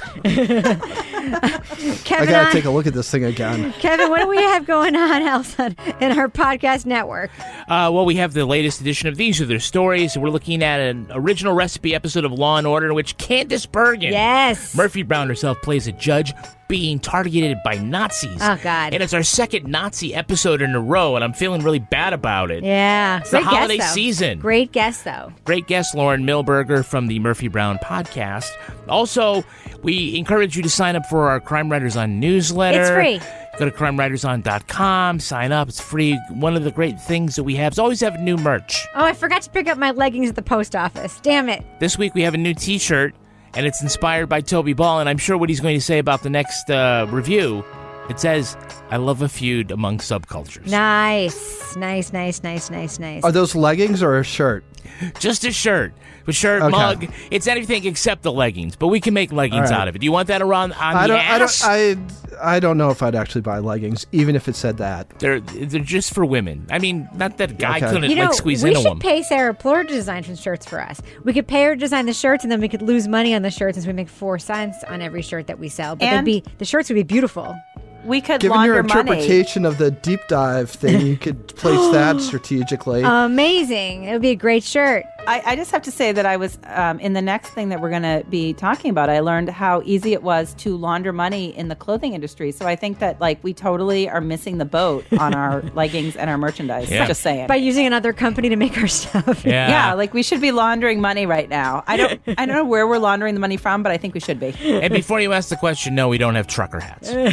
Kevin, I gotta take a look at this thing again. Kevin, what do we have going on else in our podcast network? Well, we have the latest edition of These Are Their Stories. We're looking at an original recipe episode of Law & Order in which Candace Bergen, Murphy Brown herself, plays a judge being targeted by Nazis. Oh, God. And it's our second Nazi episode in a row, and I'm feeling really bad about it. Yeah. It's the holiday season. Great guest, though. Great guest, Lauren Milberger from the Murphy Brown podcast. Also, we encourage you to sign up for our Crime Writers On newsletter. It's free. Go to crimewriterson.com, sign up. It's free. One of the great things that we have is always have new merch. Oh, I forgot to pick up my leggings at the post office. Damn it. This week we have a new t-shirt, and it's inspired by Toby Ball, and I'm sure what he's going to say about the next review. It says, I love a feud among subcultures. Nice. Are those leggings or a shirt? Just a shirt. A shirt, mug. It's anything except the leggings, but we can make leggings out of it. Do you want that around on the ass? I don't know if I'd actually buy leggings, even if it said that. They're just for women. I mean, not that a guy couldn't squeeze into them. We should pay Sarah Plourde to design some shirts for us. We could pay her to design the shirts, and then we could lose money on the shirts since we make 4 cents on every shirt that we sell. But the shirts would be beautiful. We could Given launder your money. interpretation of the deep dive thing, you could place that strategically. Amazing. It would be a great shirt. I just have to say that I was, in the next thing that we're going to be talking about, I learned how easy it was to launder money in the clothing industry. So I think that, like, we totally are missing the boat on our leggings and our merchandise. Yeah. Just saying. By using another company to make our stuff. Yeah, like we should be laundering money right now. I don't know where we're laundering the money from, but I think we should be. And before you ask the question, no, we don't have trucker hats. And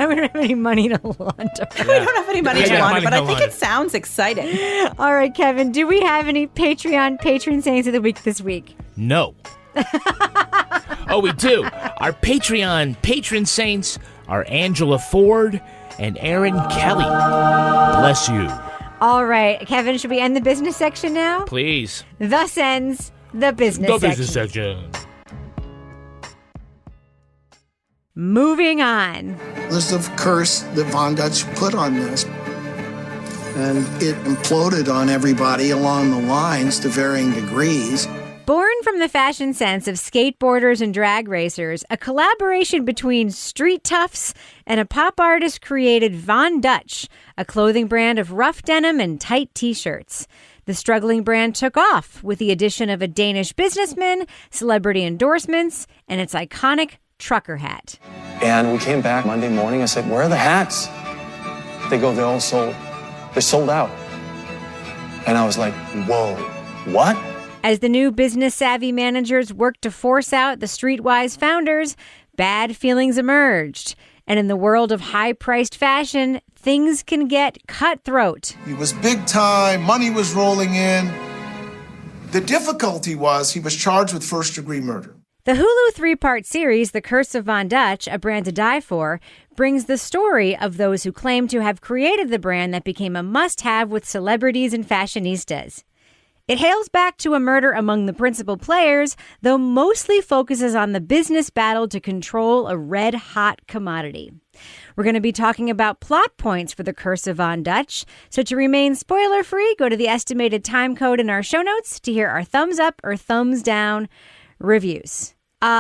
we don't have any money to launder. We don't have any money to launder, but I think it sounds exciting. All right, Kevin, do we have any Patreon patron saints of the week this week? No. Oh, we do. Our Patreon patron saints are Angela Ford and Aaron Kelly. Bless you. All right, Kevin, should we end the business section now? Please. Thus ends the business section. Business section. Moving on. There's the curse that Von Dutch put on this. And it imploded on everybody along the lines to varying degrees. Born from the fashion sense of skateboarders and drag racers, a collaboration between street toughs and a pop artist created Von Dutch, a clothing brand of rough denim and tight t-shirts. The struggling brand took off with the addition of a Danish businessman, celebrity endorsements, and its iconic trucker hat. And we came back Monday morning. I said, where are the hats? They go, they're all sold. They're sold out. And I was like, whoa, what? As the new business-savvy managers worked to force out the streetwise founders, bad feelings emerged. And in the world of high-priced fashion, things can get cutthroat. He was big time, money was rolling in. The difficulty was he was charged with first-degree murder. The Hulu 3-part series, The Curse of Von Dutch, A Brand to Die For, brings the story of those who claim to have created the brand that became a must-have with celebrities and fashionistas. It hails back to a murder among the principal players, though mostly focuses on the business battle to control a red-hot commodity. We're going to be talking about plot points for The Curse of Von Dutch, so to remain spoiler-free, go to the estimated time code in our show notes to hear our thumbs up or thumbs down reviews.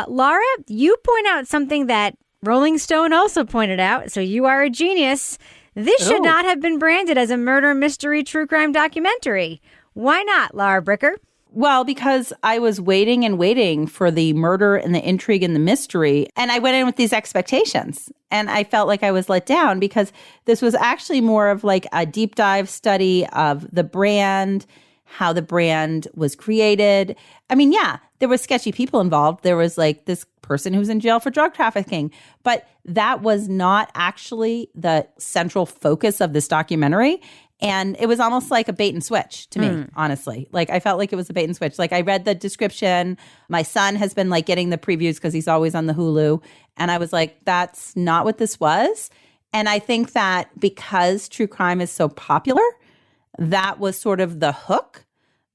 Laura, you point out something that Rolling Stone also pointed out, so you are a genius. This should not have been branded as a murder mystery true crime documentary. Why not, Laura Bricker? Well, because I was waiting and waiting for the murder and the intrigue and the mystery. And I went in with these expectations. And I felt like I was let down because this was actually more of like a deep dive study of the brand, how the brand was created. I mean, yeah, there were sketchy people involved. There was like this person who's in jail for drug trafficking. But that was not actually the central focus of this documentary. And it was almost like a bait and switch to me, honestly. Like, I felt like it was a bait and switch. Like, I read the description. My son has been like getting the previews because he's always on the Hulu. And I was like, that's not what this was. And I think that because true crime is so popular, that was sort of the hook.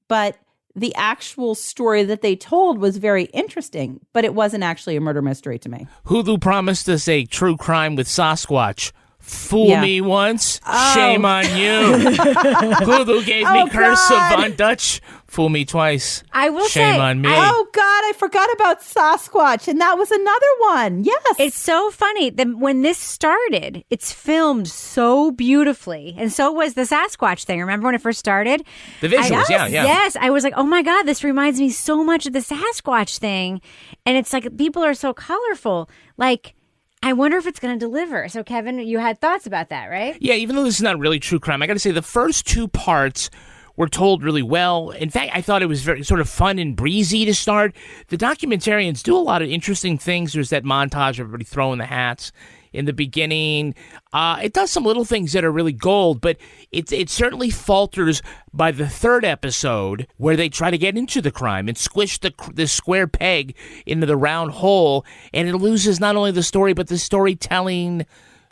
But the actual story that they told was very interesting, but it wasn't actually a murder mystery to me. Hulu promised us a true crime with Sasquatch. Fool me once, shame on you. Hulu gave me Curse of Von Dutch. Fool me twice. I will shame say, on me. Oh, God, I forgot about Sasquatch, and that was another one. Yes. It's so funny that when this started, it's filmed so beautifully. And so was the Sasquatch thing. Remember when it first started? The visuals, yeah. Yes, I was like, oh my God, this reminds me so much of the Sasquatch thing. And it's like, people are so colorful. Like, I wonder if it's going to deliver. So, Kevin, you had thoughts about that, right? Yeah, even though this is not really true crime, I got to say the first two parts were told really well. In fact, I thought it was very sort of fun and breezy to start. The documentarians do a lot of interesting things. There's that montage of everybody throwing the hats in the beginning. It does some little things that are really gold, but it certainly falters by the third episode where they try to get into the crime and squish the square peg into the round hole, and it loses not only the story, but the storytelling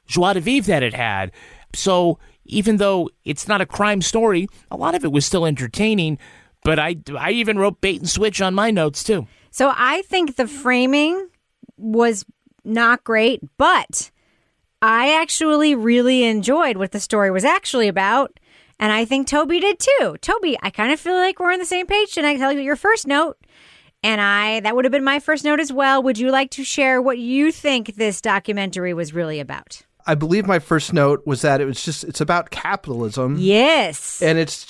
joie de vivre that it had. So even though it's not a crime story, a lot of it was still entertaining, but I even wrote bait and switch on my notes too. So I think the framing was not great, but I actually really enjoyed what the story was actually about, and I think Toby did too. Toby, I kind of feel like we're on the same page. Should I tell you your first note? And that would have been my first note as well. Would you like to share what you think this documentary was really about? I believe my first note was that it's about capitalism. Yes. And it's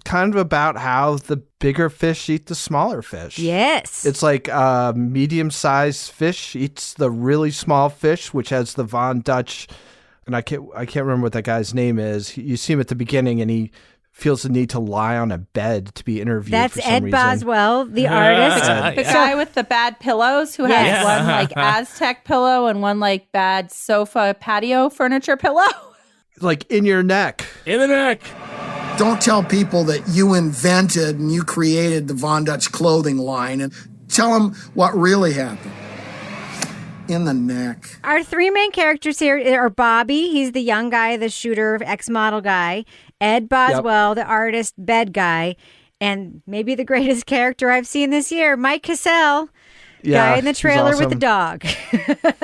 kind of about how the bigger fish eat the smaller fish. Yes. It's like a medium-sized fish eats the really small fish, which has the Von Dutch, and I can't remember what that guy's name is. You see him at the beginning, and he feels the need to lie on a bed to be interviewed. That's for some Ed reason. Boswell, the artist. The guy with the bad pillows who has one like Aztec pillow and one like bad sofa patio furniture pillow. Like in your neck. In the neck. Don't tell people that you invented and you created the Von Dutch clothing line, and tell them what really happened. In the neck. Our three main characters here are Bobby. He's the young guy, the shooter, ex-model guy. Ed Boswell, the artist, bed guy. And maybe the greatest character I've seen this year, Mike Cassell. Guy in the trailer with the dog.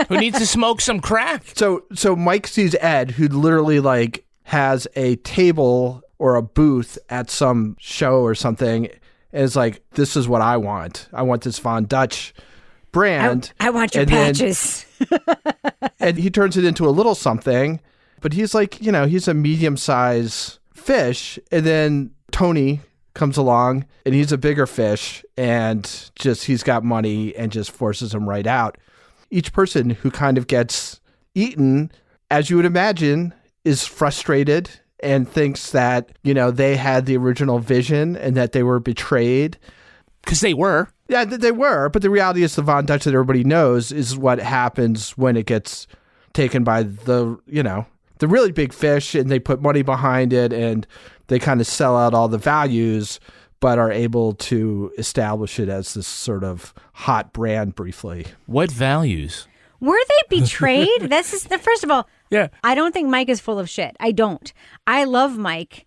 Who needs to smoke some crack. So Mike sees Ed, who literally like has a table or a booth at some show or something, and is like, this is what I want. I want this Von Dutch brand. I want your patches. And he turns it into a little something, but he's like, he's a medium-sized fish. And then Tony comes along and he's a bigger fish, and he's got money and just forces him right out. Each person who kind of gets eaten, as you would imagine, is frustrated and thinks that, they had the original vision and that they were betrayed. Because they were. Yeah, they were. But the reality is the Von Dutch that everybody knows is what happens when it gets taken by the really big fish, and they put money behind it, and they kind of sell out all the values, but are able to establish it as this sort of hot brand briefly. What values? Were they betrayed? First of all, yeah. I don't think Mike is full of shit. I don't. I love Mike.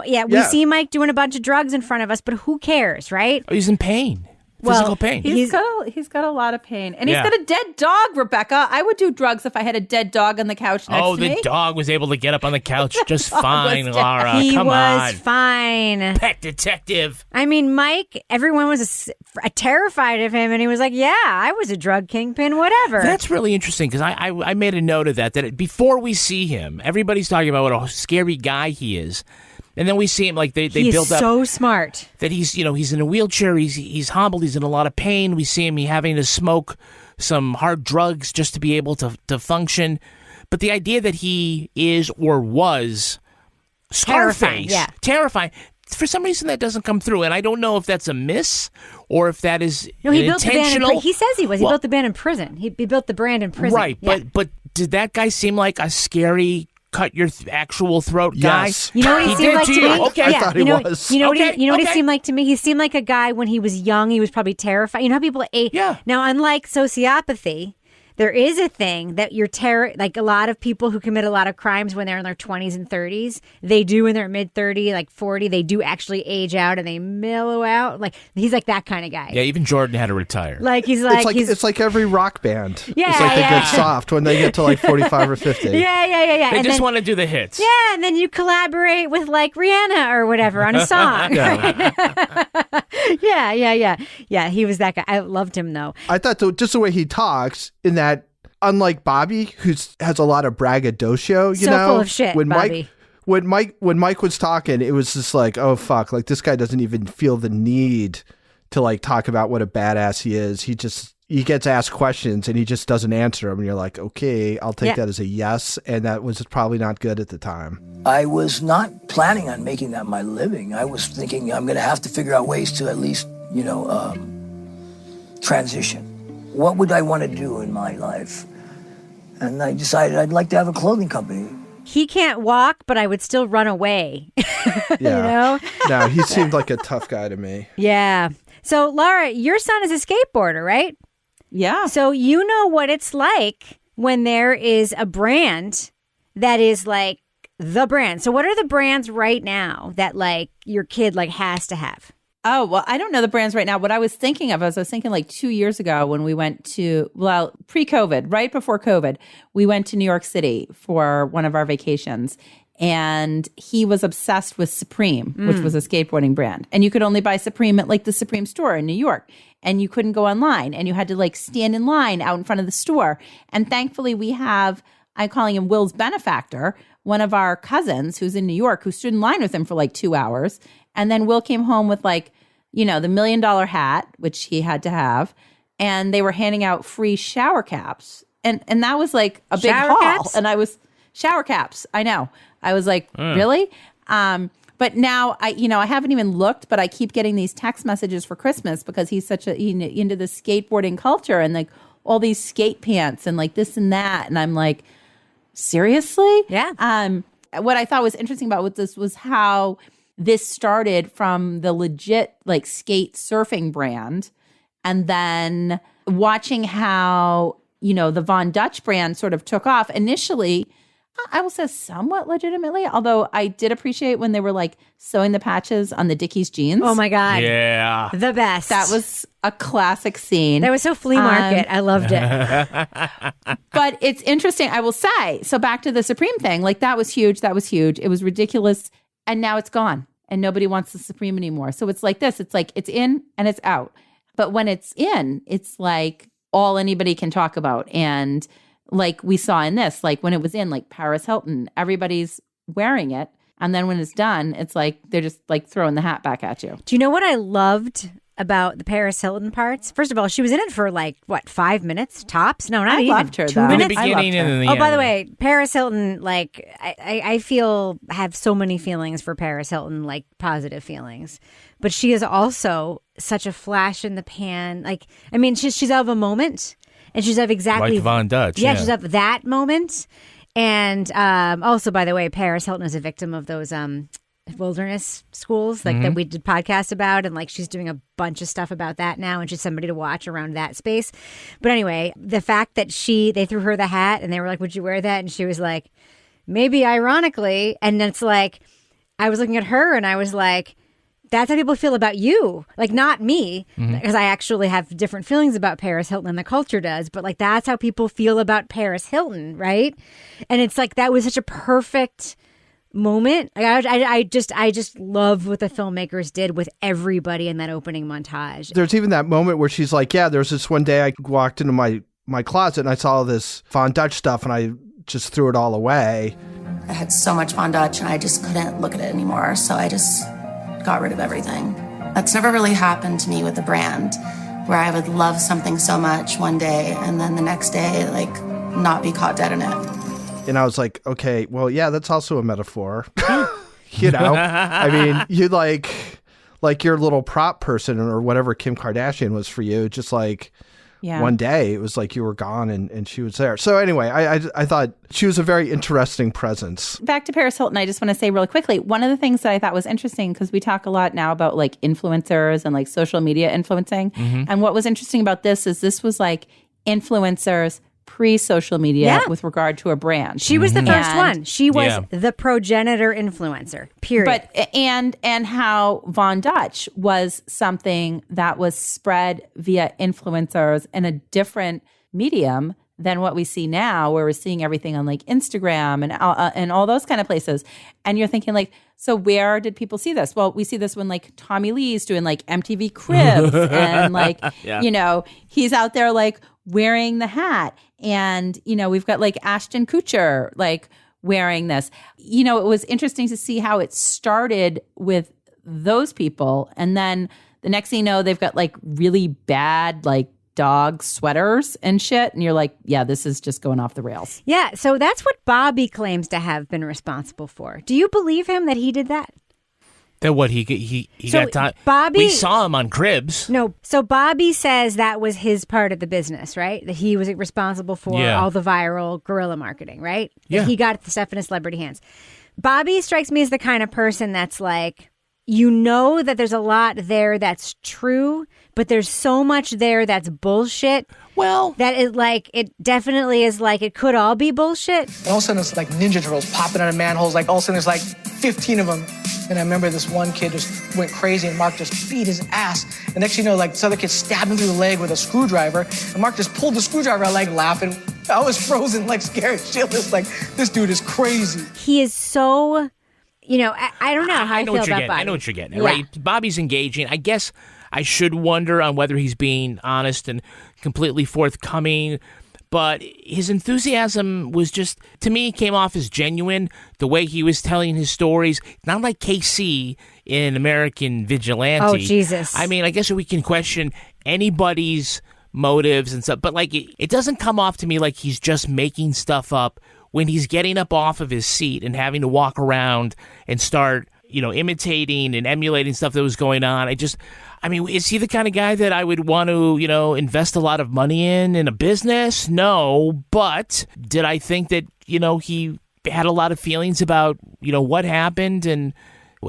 Yeah, we see Mike doing a bunch of drugs in front of us, but who cares, right? Oh, he's in pain. Physical pain. He's got a lot of pain. And he's got a dead dog, Rebecca. I would do drugs if I had a dead dog on the couch next to me. Oh, the dog was able to get up on the couch just fine, Laura. Come on. He was fine. Pet detective. I mean, Mike, everyone was terrified of him, and he was like, yeah, I was a drug kingpin, whatever. That's really interesting, because I made a note of that before we see him, everybody's talking about what a scary guy he is. And then we see him like they build up. So smart. That he's in a wheelchair. He's humbled. He's in a lot of pain. We see him having to smoke some hard drugs just to be able to function. But the idea that he is or was Scarface, terrifying. For some reason that doesn't come through, and I don't know if that's a miss or if that is intentional. He says he was. He built the band in prison. He built the brand in prison. Right, but did that guy seem like a scary cut your actual throat guy? Yes. You know what he seemed like to me? Okay. I thought he was. You know what he seemed like to me? He seemed like a guy when he was young, he was probably terrified. You know how people ate? Yeah. Now, unlike sociopathy, there is a thing that like a lot of people who commit a lot of crimes when they're in their 20s and 30s, they do in their mid-30s, like 40, they do actually age out and they mellow out. Like, he's like that kind of guy. Yeah, even Jordan had to retire. Like, it's like every rock band. Yeah, it's like they get soft when they get to like 45 or 50. Yeah. They just want to do the hits. Yeah, and then you collaborate with like Rihanna or whatever on a song. Yeah, he was that guy. I loved him though. I thought just the way he talks, in that, unlike Bobby, who has a lot of braggadocio, full of shit, Bobby. When Mike was talking, it was just like, oh fuck, like this guy doesn't even feel the need to like talk about what a badass he is. He gets asked questions and he just doesn't answer them, and you're like, okay, I'll take that as a yes, and that was probably not good at the time. I was not planning on making that my living. I was thinking I'm going to have to figure out ways to at least, transition. What would I want to do in my life? And I decided I'd like to have a clothing company. He can't walk, but I would still run away. Yeah. No, he seemed like a tough guy to me. Yeah. So, Laura, your son is a skateboarder, right? Yeah. So you know what it's like when there is a brand that is like the brand. So what are the brands right now that like your kid like has to have? Oh, well, I don't know the brands right now. What I was thinking of, I was thinking like 2 years ago when we went to, pre-COVID, right before COVID, we went to New York City for one of our vacations. And he was obsessed with Supreme, which was a skateboarding brand. And you could only buy Supreme at like the Supreme store in New York. And you couldn't go online. And you had to like stand in line out in front of the store. And thankfully we have I'm calling him Will's benefactor, one of our cousins who's in New York, who stood in line with him for like 2 hours. And then Will came home with like, the $1 million hat, which he had to have. And they were handing out free shower caps. And that was like a big Shower haul. caps? And I was, shower caps, I know. I was like, really? But now I haven't even looked, but I keep getting these text messages for Christmas because he's into the skateboarding culture and like all these skate pants and like this and that. And I'm like, seriously? Yeah. What I thought was interesting about this was how this started from the legit like skate surfing brand, and then watching how, the Von Dutch brand sort of took off initially. I will say somewhat legitimately, although I did appreciate when they were like sewing the patches on the Dickies jeans. Oh my God. Yeah. The best. That was a classic scene. That was so flea market. I loved it. But it's interesting, I will say. So back to the Supreme thing, like that was huge. That was huge. It was ridiculous. And now it's gone and nobody wants the Supreme anymore. So it's like this. It's like it's in and it's out. But when it's in, it's like all anybody can talk about. And like we saw in this, like when it was in, like Paris Hilton, everybody's wearing it. And then when it's done, it's like they're just like throwing the hat back at you. Do you know what I loved about the Paris Hilton parts? First of all, she was in it for like, 5 minutes tops? No, not I even. loved her, 2 though. minutes? In the beginning and in the Oh, end. by the way, Paris Hilton, like, I have so many feelings for Paris Hilton, like positive feelings. But she is also such a flash in the pan. Like, I mean, she's of a moment. And she's of exactly Like Von Dutch. Yeah, she's of that moment. And also, by the way, Paris Hilton is a victim of those wilderness schools like that we did podcasts about. And like she's doing a bunch of stuff about that now. And she's somebody to watch around that space. But anyway, the fact that they threw her the hat and they were like, would you wear that? And she was like, maybe ironically. And it's like, I was looking at her and I was like, that's how people feel about you, like not me, because I actually have different feelings about Paris Hilton than the culture does. But like that's how people feel about Paris Hilton, right? And it's like that was such a perfect moment. Like, I just love what the filmmakers did with everybody in that opening montage. There's even that moment where she's like, yeah, there's this one day I walked into my closet and I saw this Von Dutch stuff and I just threw it all away. I had so much Von Dutch and I just couldn't look at it anymore. So I just got rid of everything. That's never really happened to me with a brand, where I would love something so much one day and then the next day, like, not be caught dead in it. And I was like, okay, well, yeah, that's also a metaphor. I mean, you like your little prop person or whatever Kim Kardashian was for you, just like one day it was like you were gone and she was there. So anyway, I thought she was a very interesting presence. Back to Paris Hilton, I just want to say really quickly, one of the things that I thought was interesting, because we talk a lot now about like influencers and like social media influencing. And what was interesting about this was like influencers pre-social media with regard to a brand. She was the first one. She was the progenitor influencer, period. But and how Von Dutch was something that was spread via influencers in a different medium than what we see now, where we're seeing everything on like Instagram and all those kind of places. And you're thinking like, so where did people see this? Well, we see this when like Tommy Lee's doing like MTV Cribs and like, he's out there like wearing the hat. And, we've got like Ashton Kutcher like wearing this. It was interesting to see how it started with those people. And then the next thing you know, they've got like really bad like dog sweaters and shit. And you're like, yeah, this is just going off the rails. Yeah. So that's what Bobby claims to have been responsible for. Do you believe him that he did that? That what he So got time. Bobby, we saw him on Cribs. No, so Bobby says that was his part of the business, right? That he was responsible for all the viral guerrilla marketing, right? Yeah. That he got the stuff in his celebrity hands. Bobby strikes me as the kind of person that's like, that there's a lot there that's true, but there's so much there that's bullshit. Well, that it definitely is like it could all be bullshit. And all of a sudden it's like Ninja Turtles popping out of manholes. Like all of a sudden there's like 15 of them. And I remember this one kid just went crazy and Mark just beat his ass. The next thing you know, like this other kid stabbed him through the leg with a screwdriver. And Mark just pulled the screwdriver out, like laughing. I was frozen, like scared shitless. Like, this dude is crazy. He is so, I don't know how I feel about Bobby. I know what you're getting at, right? Bobby's engaging. I guess I should wonder on whether he's being honest and completely forthcoming. but his enthusiasm was just, to me, came off as genuine. The way he was telling his stories, not like KC in American Vigilante. Oh, Jesus. I mean, I guess we can question anybody's motives and stuff, but like it doesn't come off to me like he's just making stuff up when he's getting up off of his seat and having to walk around and start, imitating and emulating stuff that was going on. Is he the kind of guy that I would want to, invest a lot of money in a business? No, but did I think that, he had a lot of feelings about, what happened and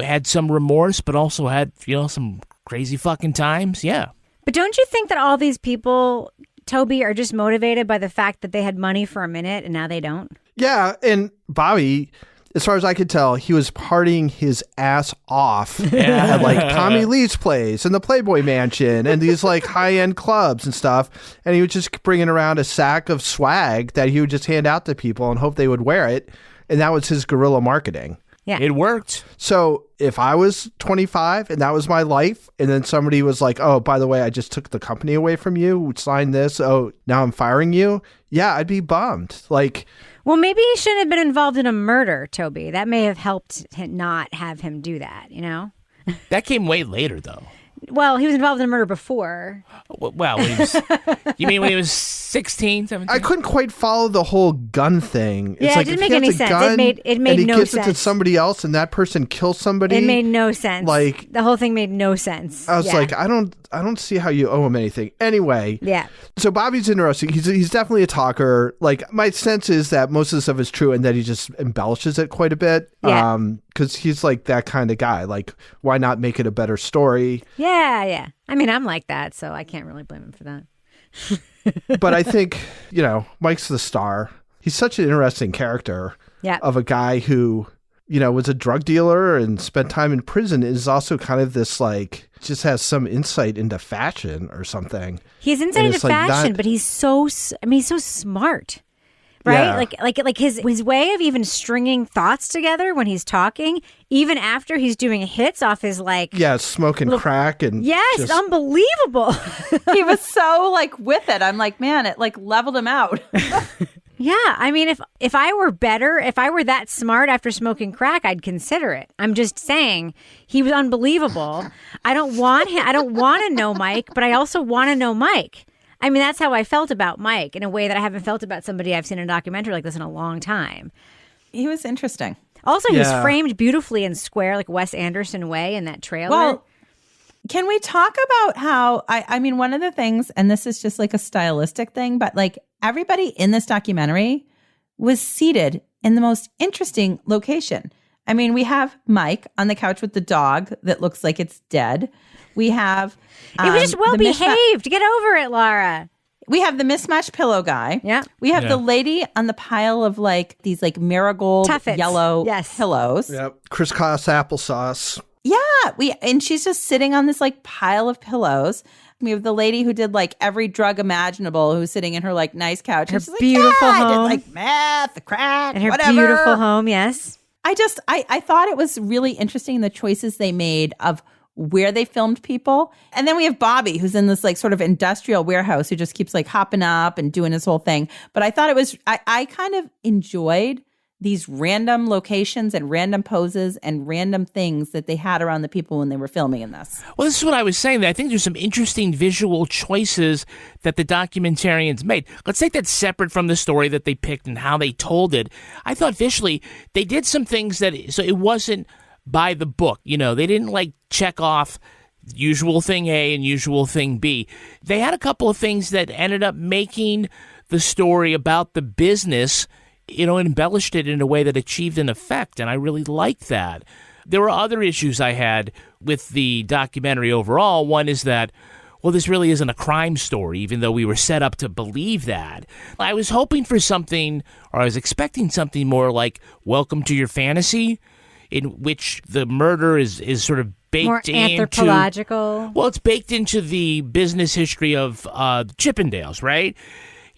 had some remorse, but also had, some crazy fucking times? Yeah. But don't you think that all these people, Toby, are just motivated by the fact that they had money for a minute and now they don't? Yeah, and Bobby, as far as I could tell, he was partying his ass off at like Tommy Lee's place and the Playboy Mansion and these like high-end clubs and stuff. And he was just bringing around a sack of swag that he would just hand out to people and hope they would wear it. And that was his guerrilla marketing. Yeah. It worked. So if I was 25 and that was my life, and then somebody was like, oh, by the way, I just took the company away from you, sign this, oh, now I'm firing you. Yeah, I'd be bummed. Well, maybe he shouldn't have been involved in a murder, Toby. That may have helped not have him do that, That came way later, though. Well, he was involved in a murder before. Well, you mean when he was 16, 17? I couldn't quite follow the whole gun thing. Yeah, it didn't make any sense. It made and no he gives sense. it to somebody else and that person kills somebody. It made no sense. The whole thing made no sense. I was like, I don't see how you owe him anything. Anyway. Yeah. So Bobby's interesting. He's definitely a talker. My sense is that most of the stuff is true and that he just embellishes it quite a bit. Yeah. Because he's like that kind of guy. Why not make it a better story? Yeah. I mean, I'm like that, so I can't really blame him for that. But I think, Mike's the star. He's such an interesting character of a guy who, was a drug dealer and spent time in prison, is also kind of this just has some insight into fashion or something. He has insight into fashion, but he's so smart. Right? Yeah. Like his way of even stringing thoughts together when he's talking, even after he's doing hits off his smoking crack and yes, unbelievable. He was so with it. I'm like, man, it leveled him out. Yeah, I mean, if I were better, if I were that smart after smoking crack, I'd consider it. I'm just saying he was unbelievable. I don't want to know Mike, but I also want to know Mike. I mean, that's how I felt about Mike in a way that I haven't felt about somebody I've seen in a documentary like this in a long time. He was interesting. Also, he was framed beautifully and square, like Wes Anderson way in that trailer. Well, can we talk about how, I mean, one of the things, and this is just a stylistic thing, but everybody in this documentary was seated in the most interesting location. I mean, we have Mike on the couch with the dog that looks like it's dead. We have it was just well behaved. Get over it, Laura. We have the mismatched pillow guy. Yeah. We have the lady on the pile of these marigold Tuffets. yellow pillows. Yep. Crisscross applesauce. Yeah. And she's just sitting on this pile of pillows. We have the lady who did every drug imaginable, who's sitting in her nice couch. Her beautiful home. I did meth, crack, and her whatever. Beautiful home. Yes. I thought it was really interesting the choices they made of where they filmed people. And then we have Bobby, who's in this sort of industrial warehouse who just keeps hopping up and doing his whole thing. But I thought it was, I kind of enjoyed these random locations and random poses and random things that they had around the people when they were filming in this. Well, this is what I was saying. I think there's some interesting visual choices that the documentarians made. Let's take that separate from the story that they picked and how they told it. I thought visually they did some things so it wasn't by the book. They didn't check off usual thing A and usual thing B. They had a couple of things that ended up making the story about the business, embellished it in a way that achieved an effect. And I really liked that. There were other issues I had with the documentary overall. One is that, well, this really isn't a crime story, even though we were set up to believe that. I was hoping for something, or I was expecting something more like Welcome to Your Fantasy, in which the murder is sort of baked more anthropological. Well, it's baked into the business history of Chippendales, right?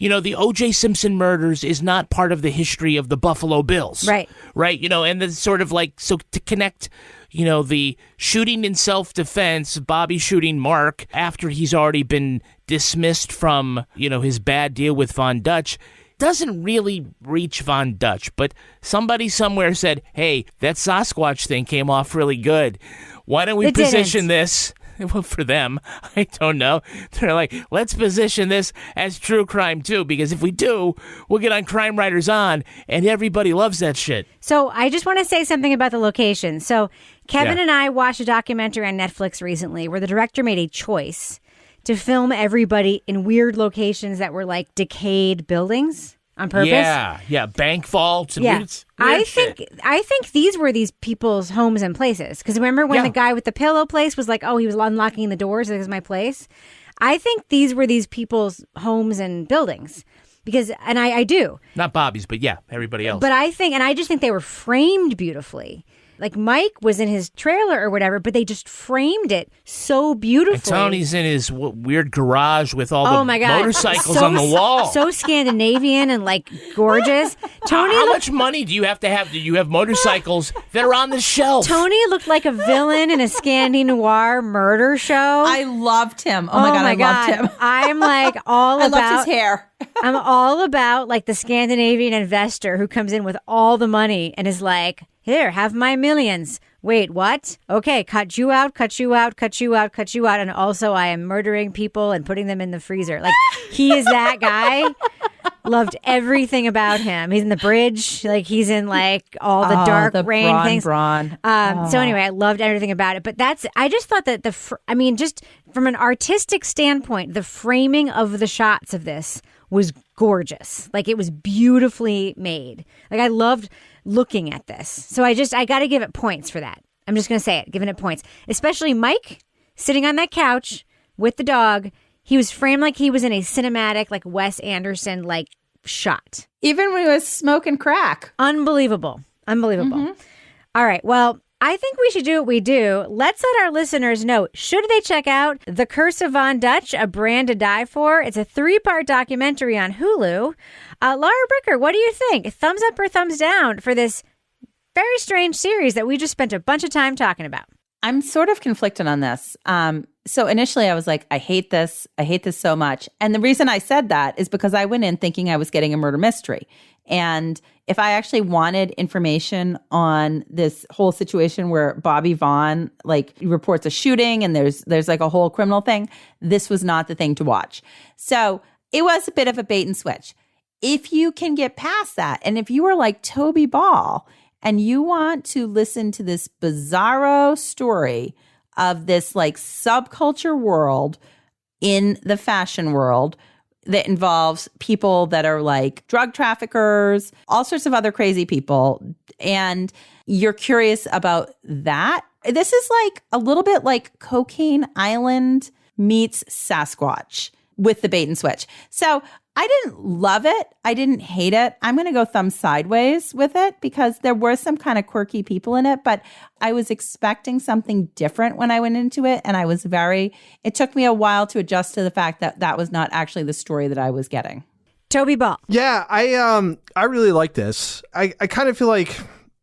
the O.J. Simpson murders is not part of the history of the Buffalo Bills. Right. Right. And then sort of like, so to connect, the shooting in self-defense, Bobby shooting Mark after he's already been dismissed from, his bad deal with Von Dutch, doesn't really reach Von Dutch. But somebody somewhere said, hey, that Sasquatch thing came off really good. Why don't we position this? Well, for them, I don't know. They're like, let's position this as true crime, too, because if we do, we'll get on Crime Writers On, and everybody loves that shit. So I just want to say something about the location. So Kevin and I watched a documentary on Netflix recently where the director made a choice to film everybody in weird locations that were like decayed buildings on purpose. Yeah, bank vaults. And weird I shit. think these were these people's homes and places. Because remember when the guy with the pillow place was like, oh, he was unlocking the doors, this is my place. I think these were these people's homes and buildings. Because, and I do. Not Bobby's, but yeah, everybody else. But I just think they were framed beautifully. Like Mike was in his trailer or whatever, but they just framed it so beautifully. And Tony's in his weird garage with all the motorcycles on the wall. So Scandinavian and like gorgeous. Tony, how much money do you have to have? Do you have motorcycles that are on the shelf? Tony looked like a villain in a Scandi noir murder show. I loved him. Oh my God, I loved him. I'm like all I about loved his hair. I'm all about like the Scandinavian investor who comes in with all the money and is like, here, have my millions. Wait, what? Okay, cut you out. And also I am murdering people and putting them in the freezer. Like, he is that guy. Loved everything about him. He's in the bridge. Like, he's in like all the dark rain things. So anyway, I loved everything about it. But I just thought that just from an artistic standpoint, the framing of the shots of this was gorgeous. Like, it was beautifully made. Like, I loved looking at this. So I got to give it points for that. I'm just going to say it, giving it points. Especially Mike sitting on that couch with the dog. He was framed like he was in a cinematic, like Wes Anderson, like shot. Even when he was smoking crack. Unbelievable. Mm-hmm. All right. Well, I think we should do what we do. Let's let our listeners know, should they check out The Curse of Von Dutch, A Brand to Die For? It's a 3-part documentary on Hulu. Laura Bricker, what do you think? Thumbs up or thumbs down for this very strange series that we just spent a bunch of time talking about? I'm sort of conflicted on this. So initially I was like, I hate this so much. And the reason I said that is because I went in thinking I was getting a murder mystery. And if I actually wanted information on this whole situation where Bobby Vaughn like reports a shooting and there's like a whole criminal thing, this was not the thing to watch. So it was a bit of a bait and switch. If you can get past that, and if you are like Toby Ball and you want to listen to this bizarro story of this like subculture world in the fashion world that involves people that are like drug traffickers, all sorts of other crazy people, and you're curious about that, this is like a little bit like Cocaine Island meets Sasquatch with the bait and switch. So I didn't love it. I didn't hate it. I'm going to go thumb sideways with it because there were some kind of quirky people in it, but I was expecting something different when I went into it. And it took me a while to adjust to the fact that that was not actually the story that I was getting. Toby Ball. Yeah, I really like this. I kind of feel like,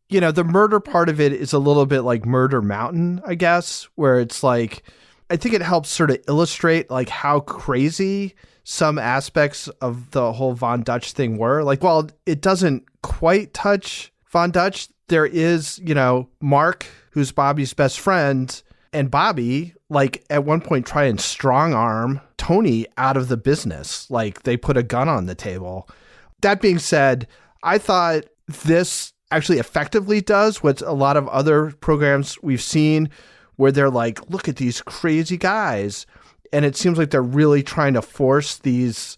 the murder part of it is a little bit like Murder Mountain, I guess, where it's like, I think it helps sort of illustrate like how crazy some aspects of the whole Von Dutch thing were. Like, while it doesn't quite touch Von Dutch, there is, Mark, who's Bobby's best friend, and Bobby, like, at one point try and strong arm Tony out of the business. Like, they put a gun on the table. That being said, I thought this actually effectively does what a lot of other programs we've seen where they're like, look at these crazy guys. And it seems like they're really trying to force these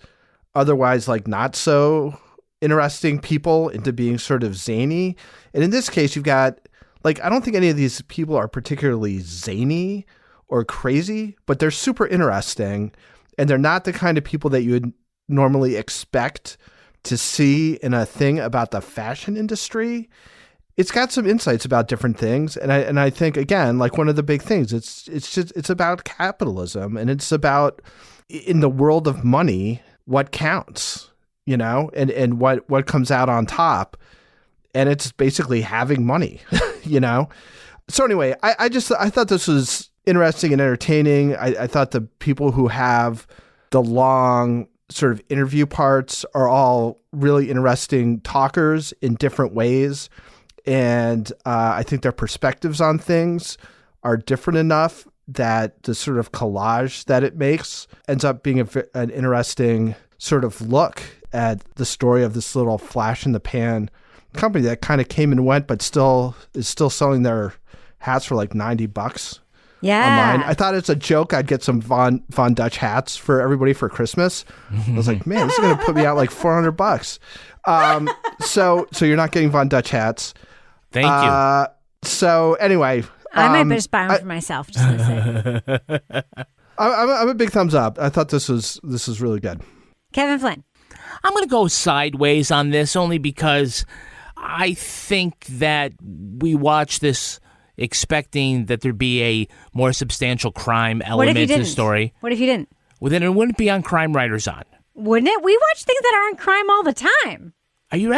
otherwise like not so interesting people into being sort of zany. And in this case, you've got like, I don't think any of these people are particularly zany or crazy, but they're super interesting. And they're not the kind of people that you would normally expect to see in a thing about the fashion industry. It's got some insights about different things. And I think, again, like one of the big things, it's about capitalism, and it's about, in the world of money, what counts. and what comes out on top. And it's basically having money, So anyway, I thought this was interesting and entertaining. I thought the people who have the long sort of interview parts are all really interesting talkers in different ways. And I think their perspectives on things are different enough that the sort of collage that it makes ends up being an interesting sort of look at the story of this little flash in the pan company that kind of came and went, but is still selling their hats for like $90 online. I thought it's a joke I'd get some Von Dutch hats for everybody for Christmas. I was like, man, this is going to put me out like $400. So you're not getting Von Dutch hats. Thank you. So anyway, I might just buy them for myself. Just to say. I'm a big thumbs up. I thought this was really good. Kevin Flynn. I'm going to go sideways on this only because I think that we watch this expecting that there'd be a more substantial crime element to the story. What if you didn't? Well, then it wouldn't be on Crime Writers On. Wouldn't it? We watch things that aren't crime all the time. Are you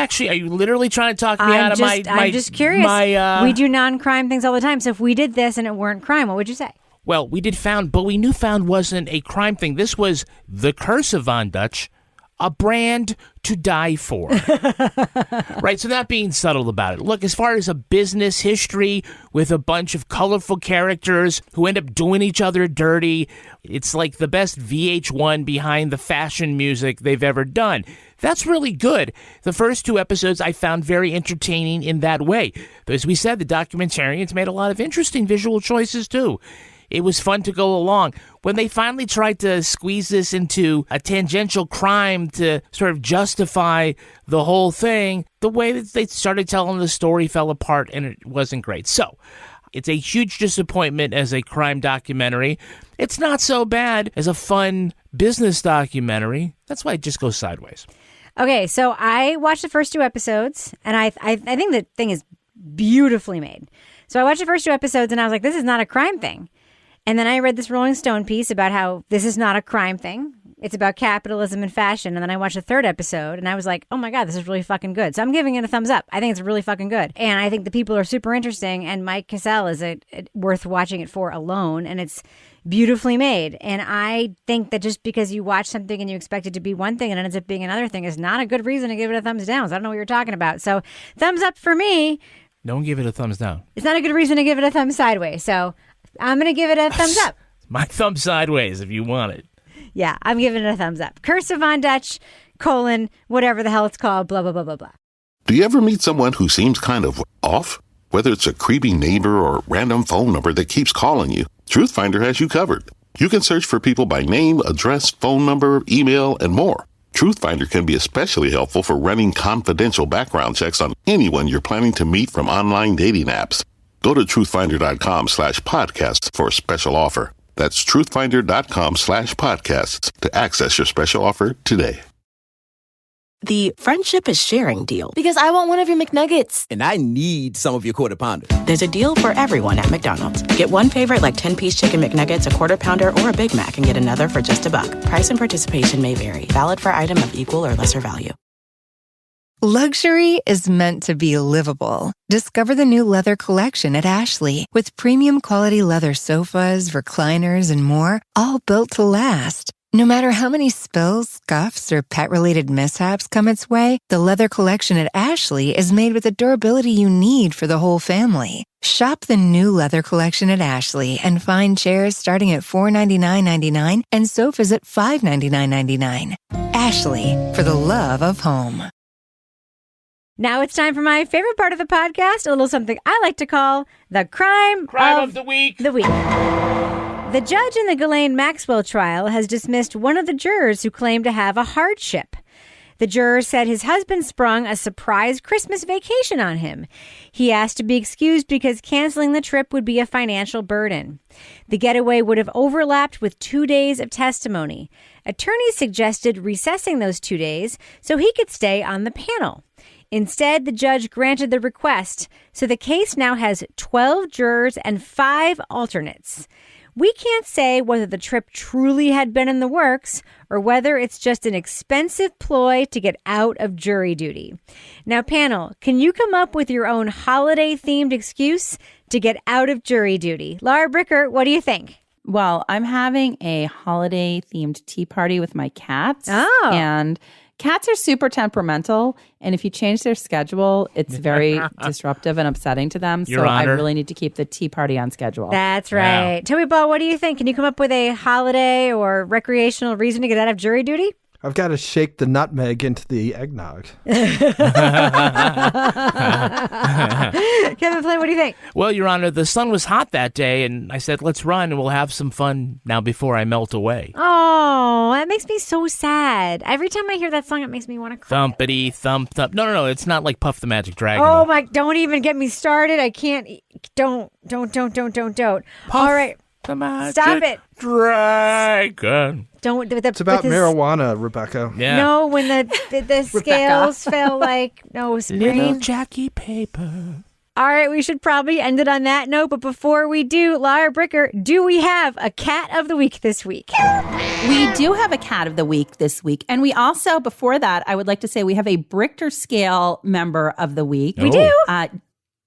literally trying to talk me out of my... I'm just curious. We do non-crime things all the time. So if we did this and it weren't crime, what would you say? Well, we did Found, but we knew Found wasn't a crime thing. This was The Curse of Von Dutch, a brand to die for. Right? So not being subtle about it. Look, as far as a business history with a bunch of colorful characters who end up doing each other dirty, it's like the best VH1 behind the fashion music they've ever done. That's really good. The first 2 episodes I found very entertaining in that way. But as we said, the documentarians made a lot of interesting visual choices too. It was fun to go along. When they finally tried to squeeze this into a tangential crime to sort of justify the whole thing, the way that they started telling the story fell apart and it wasn't great. So, it's a huge disappointment as a crime documentary. It's not so bad as a fun business documentary. That's why it just goes sideways. Okay, so I watched the first 2 episodes, and I think the thing is beautifully made. So I watched the first 2 episodes, and I was like, this is not a crime thing. And then I read this Rolling Stone piece about how this is not a crime thing. It's about capitalism and fashion. And then I watched the 3rd episode and I was like, oh my God, this is really fucking good. So I'm giving it a thumbs up. I think it's really fucking good. And I think the people are super interesting. And Mike Cassell is worth watching it for alone. And it's beautifully made. And I think that just because you watch something and you expect it to be one thing and it ends up being another thing is not a good reason to give it a thumbs down. So I don't know what you're talking about. So thumbs up for me. Don't give it a thumbs down. It's not a good reason to give it a thumb sideways. So I'm going to give it a thumbs up. My thumb sideways if you want it. Yeah, I'm giving it a thumbs up. Curse of Von Dutch, whatever the hell it's called, blah, blah, blah, blah, blah. Do you ever meet someone who seems kind of off? Whether it's a creepy neighbor or a random phone number that keeps calling you, Truthfinder has you covered. You can search for people by name, address, phone number, email, and more. Truthfinder can be especially helpful for running confidential background checks on anyone you're planning to meet from online dating apps. Go to truthfinder.com/podcasts for a special offer. That's truthfinder.com/podcasts to access your special offer today. The friendship is sharing deal. Because I want one of your McNuggets. And I need some of your Quarter Pounder. There's a deal for everyone at McDonald's. Get one favorite like 10-piece chicken McNuggets, a Quarter Pounder, or a Big Mac and get another for just $1. Price and participation may vary. Valid for item of equal or lesser value. Luxury is meant to be livable. Discover the new leather collection at Ashley with premium quality leather sofas, recliners, and more, all built to last. No matter how many spills, scuffs, or pet-related mishaps come its way, the leather collection at Ashley is made with the durability you need for the whole family. Shop the new leather collection at Ashley and find chairs starting at $499.99 and sofas at $599.99. Ashley, for the love of home. Now it's time for my favorite part of the podcast, a little something I like to call the crime of the week. The judge in the Ghislaine Maxwell trial has dismissed one of the jurors who claimed to have a hardship. The juror said his husband sprung a surprise Christmas vacation on him. He asked to be excused because canceling the trip would be a financial burden. The getaway would have overlapped with 2 days of testimony. Attorneys suggested recessing those 2 days so he could stay on the panel. Instead, the judge granted the request, so the case now has 12 jurors and 5 alternates. We can't say whether the trip truly had been in the works or whether it's just an expensive ploy to get out of jury duty. Now, panel, can you come up with your own holiday-themed excuse to get out of jury duty? Laura Bricker, what do you think? Well, I'm having a holiday-themed tea party with my cats. Oh. And cats are super temperamental, and if you change their schedule, it's very disruptive and upsetting to them. Your so Honor. I really need to keep the tea party on schedule. That's right. Yeah. Toby Ball, what do you think? Can you come up with a holiday or recreational reason to get out of jury duty? I've got to shake the nutmeg into the eggnog. Kevin Flynn, what do you think? Well, Your Honor, the sun was hot that day, and I said, let's run and we'll have some fun now before I melt away. Oh, that makes me so sad. Every time I hear that song, it makes me want to cry. Thumpity, thump, thump. No, it's not like Puff the Magic Dragon. Oh my, don't even get me started. I can't, don't. Puff All right. the Magic Stop it. Dragon. Don't. It's about marijuana, Rebecca. Yeah. No, when the scales fell like, no, Little spring. Jackie Paper. All right, we should probably end it on that note. But before we do, Laura Bricker, do we have a cat of the week this week? We do have a cat of the week this week. And we also, before that, I would like to say we have a Richter scale member of the week. We do?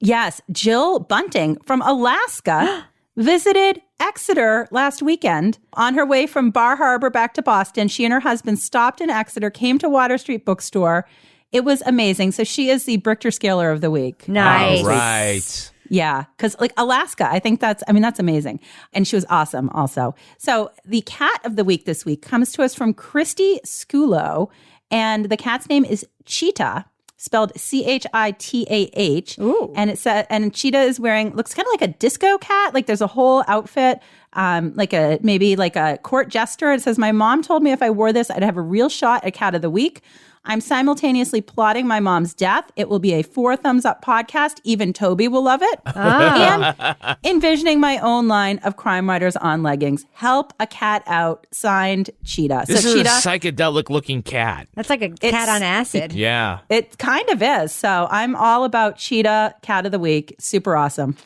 Yes, Jill Bunting from Alaska visited Exeter last weekend. On her way from Bar Harbor back to Boston, she and her husband stopped in Exeter, came to Water Street Bookstore. It was amazing. So she is the Brichter Scaler of the week. Nice. All right. Yeah, because like Alaska, I think that's amazing. And she was awesome also. So the cat of the week this week comes to us from Christy Sculo, and the cat's name is Cheetah, spelled Chitah. Ooh. And it said, and Cheetah is looks kind of like a disco cat. Like there's a whole outfit, maybe like a court jester. It says, my mom told me if I wore this, I'd have a real shot at cat of the week. I'm simultaneously plotting my mom's death. It will be a 4 thumbs up podcast. Even Toby will love it. And envisioning my own line of crime writers on leggings. Help a cat out. Signed, Cheetah. This is Cheetah, a psychedelic looking cat. That's like a cat on acid. Yeah. It kind of is. So I'm all about Cheetah, cat of the week. Super awesome.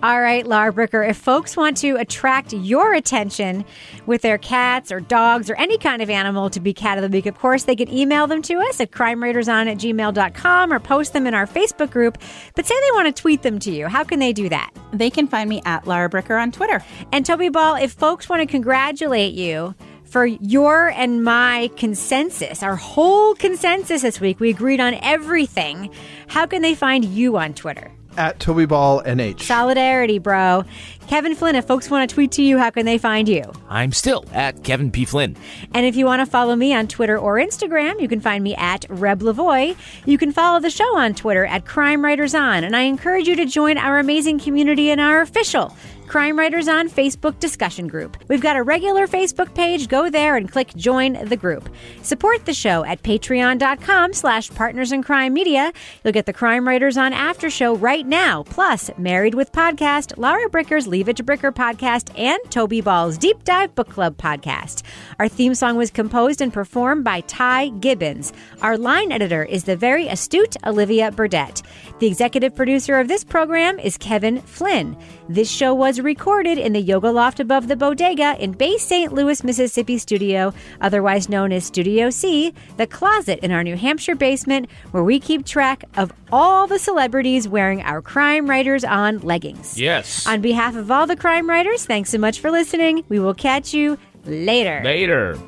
All right, Laura Bricker, if folks want to attract your attention with their cats or dogs or any kind of animal to be cat of the week, of course, they can email them to us at crimewriterson@gmail.com or post them in our Facebook group. But say they want to tweet them to you. How can they do that? They can find me at Laura Bricker on Twitter. And Toby Ball, if folks want to congratulate you for your and my consensus, our whole consensus this week, we agreed on everything. How can they find you on Twitter? At TobyBallNH. Solidarity, bro. Kevin Flynn, if folks want to tweet to you, how can they find you? I'm still at Kevin P. Flynn. And if you want to follow me on Twitter or Instagram, you can find me at Reb Lavoie. You can follow the show on Twitter at Crime Writers On. And I encourage you to join our amazing community in our official Crime Writers On Facebook discussion group. We've got a regular Facebook page. Go there and click join the group. Support the show at patreon.com/Partners in Crime Media. You'll get the Crime Writers On after show right now. Plus, Married with Podcast, Laura Bricker's Leave It to Bricker podcast, and Toby Ball's Deep Dive Book Club podcast. Our theme song was composed and performed by Ty Gibbons. Our line editor is the very astute Olivia Burdett. The executive producer of this program is Kevin Flynn. This show was recorded in the Yoga Loft above the Bodega in Bay St. Louis, Mississippi studio, otherwise known as Studio C, the closet in our New Hampshire basement where we keep track of all the celebrities wearing our Crime Writers On leggings. Yes. On behalf of all the crime writers, thanks so much for listening. We will catch you later. Later.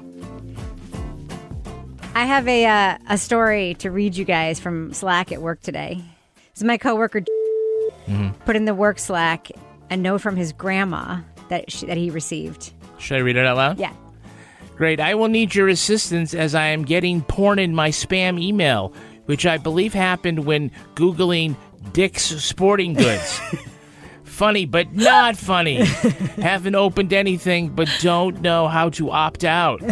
I have a story to read you guys from Slack at work today. This is my coworker put in the work Slack a note from his grandma that he received. Should I read it out loud? Yeah. Great. I will need your assistance as I am getting porn in my spam email, which I believe happened when Googling Dick's Sporting Goods. Funny, but not funny. Haven't opened anything, but don't know how to opt out.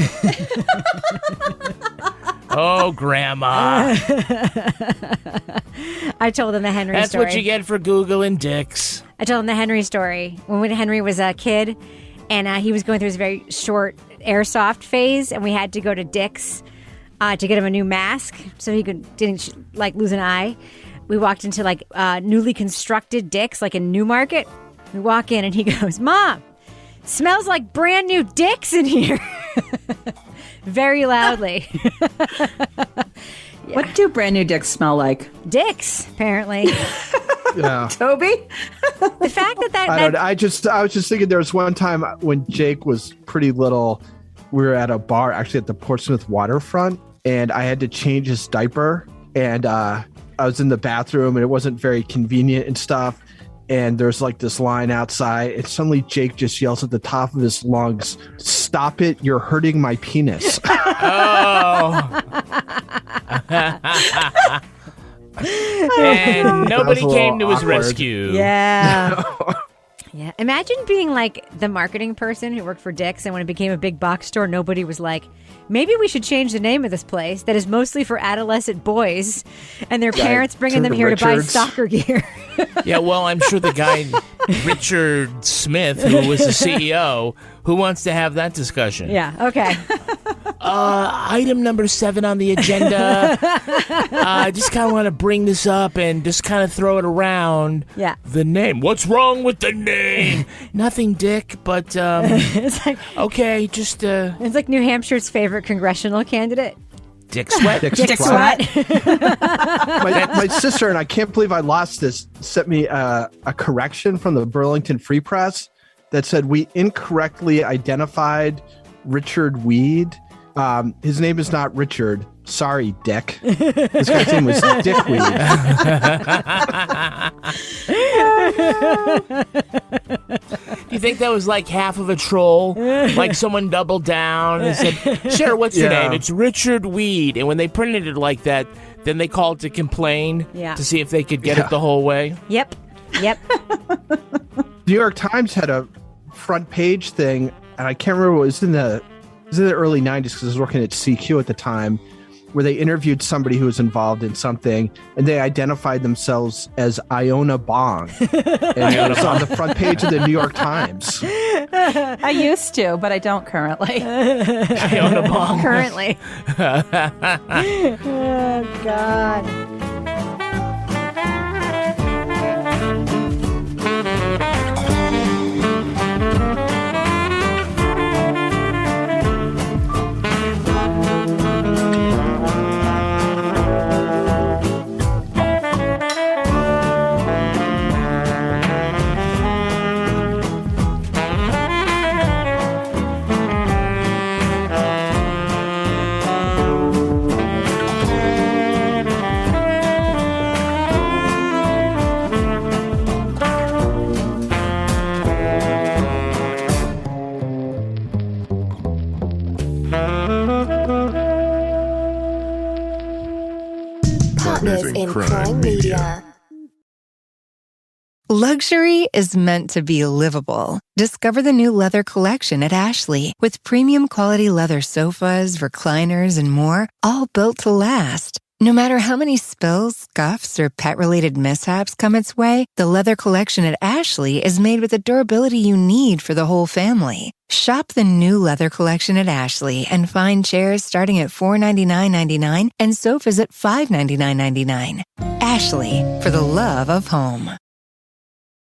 Oh, Grandma. I told him the Henry That's story. what you get for Googling dicks. I told him the Henry story. When Henry was a kid, and he was going through his very short airsoft phase, and we had to go to Dick's to get him a new mask so he didn't lose an eye. We walked into newly constructed Dick's, like in Newmarket. We walk in, and he goes, "Mom, Smells like brand new dicks in here. Very loudly. What do brand new dicks smell like? Dicks, apparently. Yeah. Toby? The fact that I was just thinking there was one time when Jake was pretty little, we were at a bar actually at the Portsmouth waterfront, and I had to change his diaper, and I was in the bathroom and it wasn't very convenient and stuff. And there's like this line outside, and suddenly Jake just yells at the top of his lungs, "Stop it, you're hurting my penis." And nobody came to his awkward. rescue. Yeah. Yeah. Imagine being like the marketing person who worked for Dick's, and when it became a big box store, nobody was like, maybe we should change the name of this place that is mostly for adolescent boys and their parents bringing them here to buy soccer gear. Yeah, well, I'm sure the guy, Richard Smith, who was the CEO, who wants to have that discussion. Yeah, okay. Item number 7 on the agenda. I just kind of want to bring this up and just kind of throw it around. Yeah. The name. What's wrong with the name? Nothing, Dick, but It's like, okay, just it's like New Hampshire's favorite congressional candidate. Dick Sweat. Dick Sweat. my sister, and I can't believe I lost this, sent me a correction from the Burlington Free Press that said we incorrectly identified Richard Weed. His name is not Richard. Sorry, Dick. This guy's name was Dick Weed. Do you think that was like half of a troll? Like someone doubled down and said, sure, what's your name? It's Richard Weed. And when they printed it like that, then they called to complain to see if they could get it the whole way. Yep. New York Times had a front page thing, and I can't remember, it was in the early 90s because I was working at CQ at the time, where they interviewed somebody who was involved in something, and they identified themselves as Iona Bong. And it was on the front page of the New York Times. I used to, but I don't currently. Iona Bong. Currently. Oh, God. Partners in Crime Media. Luxury is meant to be livable. Discover the new leather collection at Ashley with premium quality leather sofas, recliners, and more, all built to last. No matter how many spills, scuffs, or pet-related mishaps come its way, the leather collection at Ashley is made with the durability you need for the whole family. Shop the new leather collection at Ashley and find chairs starting at $499.99 and sofas at $599.99. Ashley, for the love of home.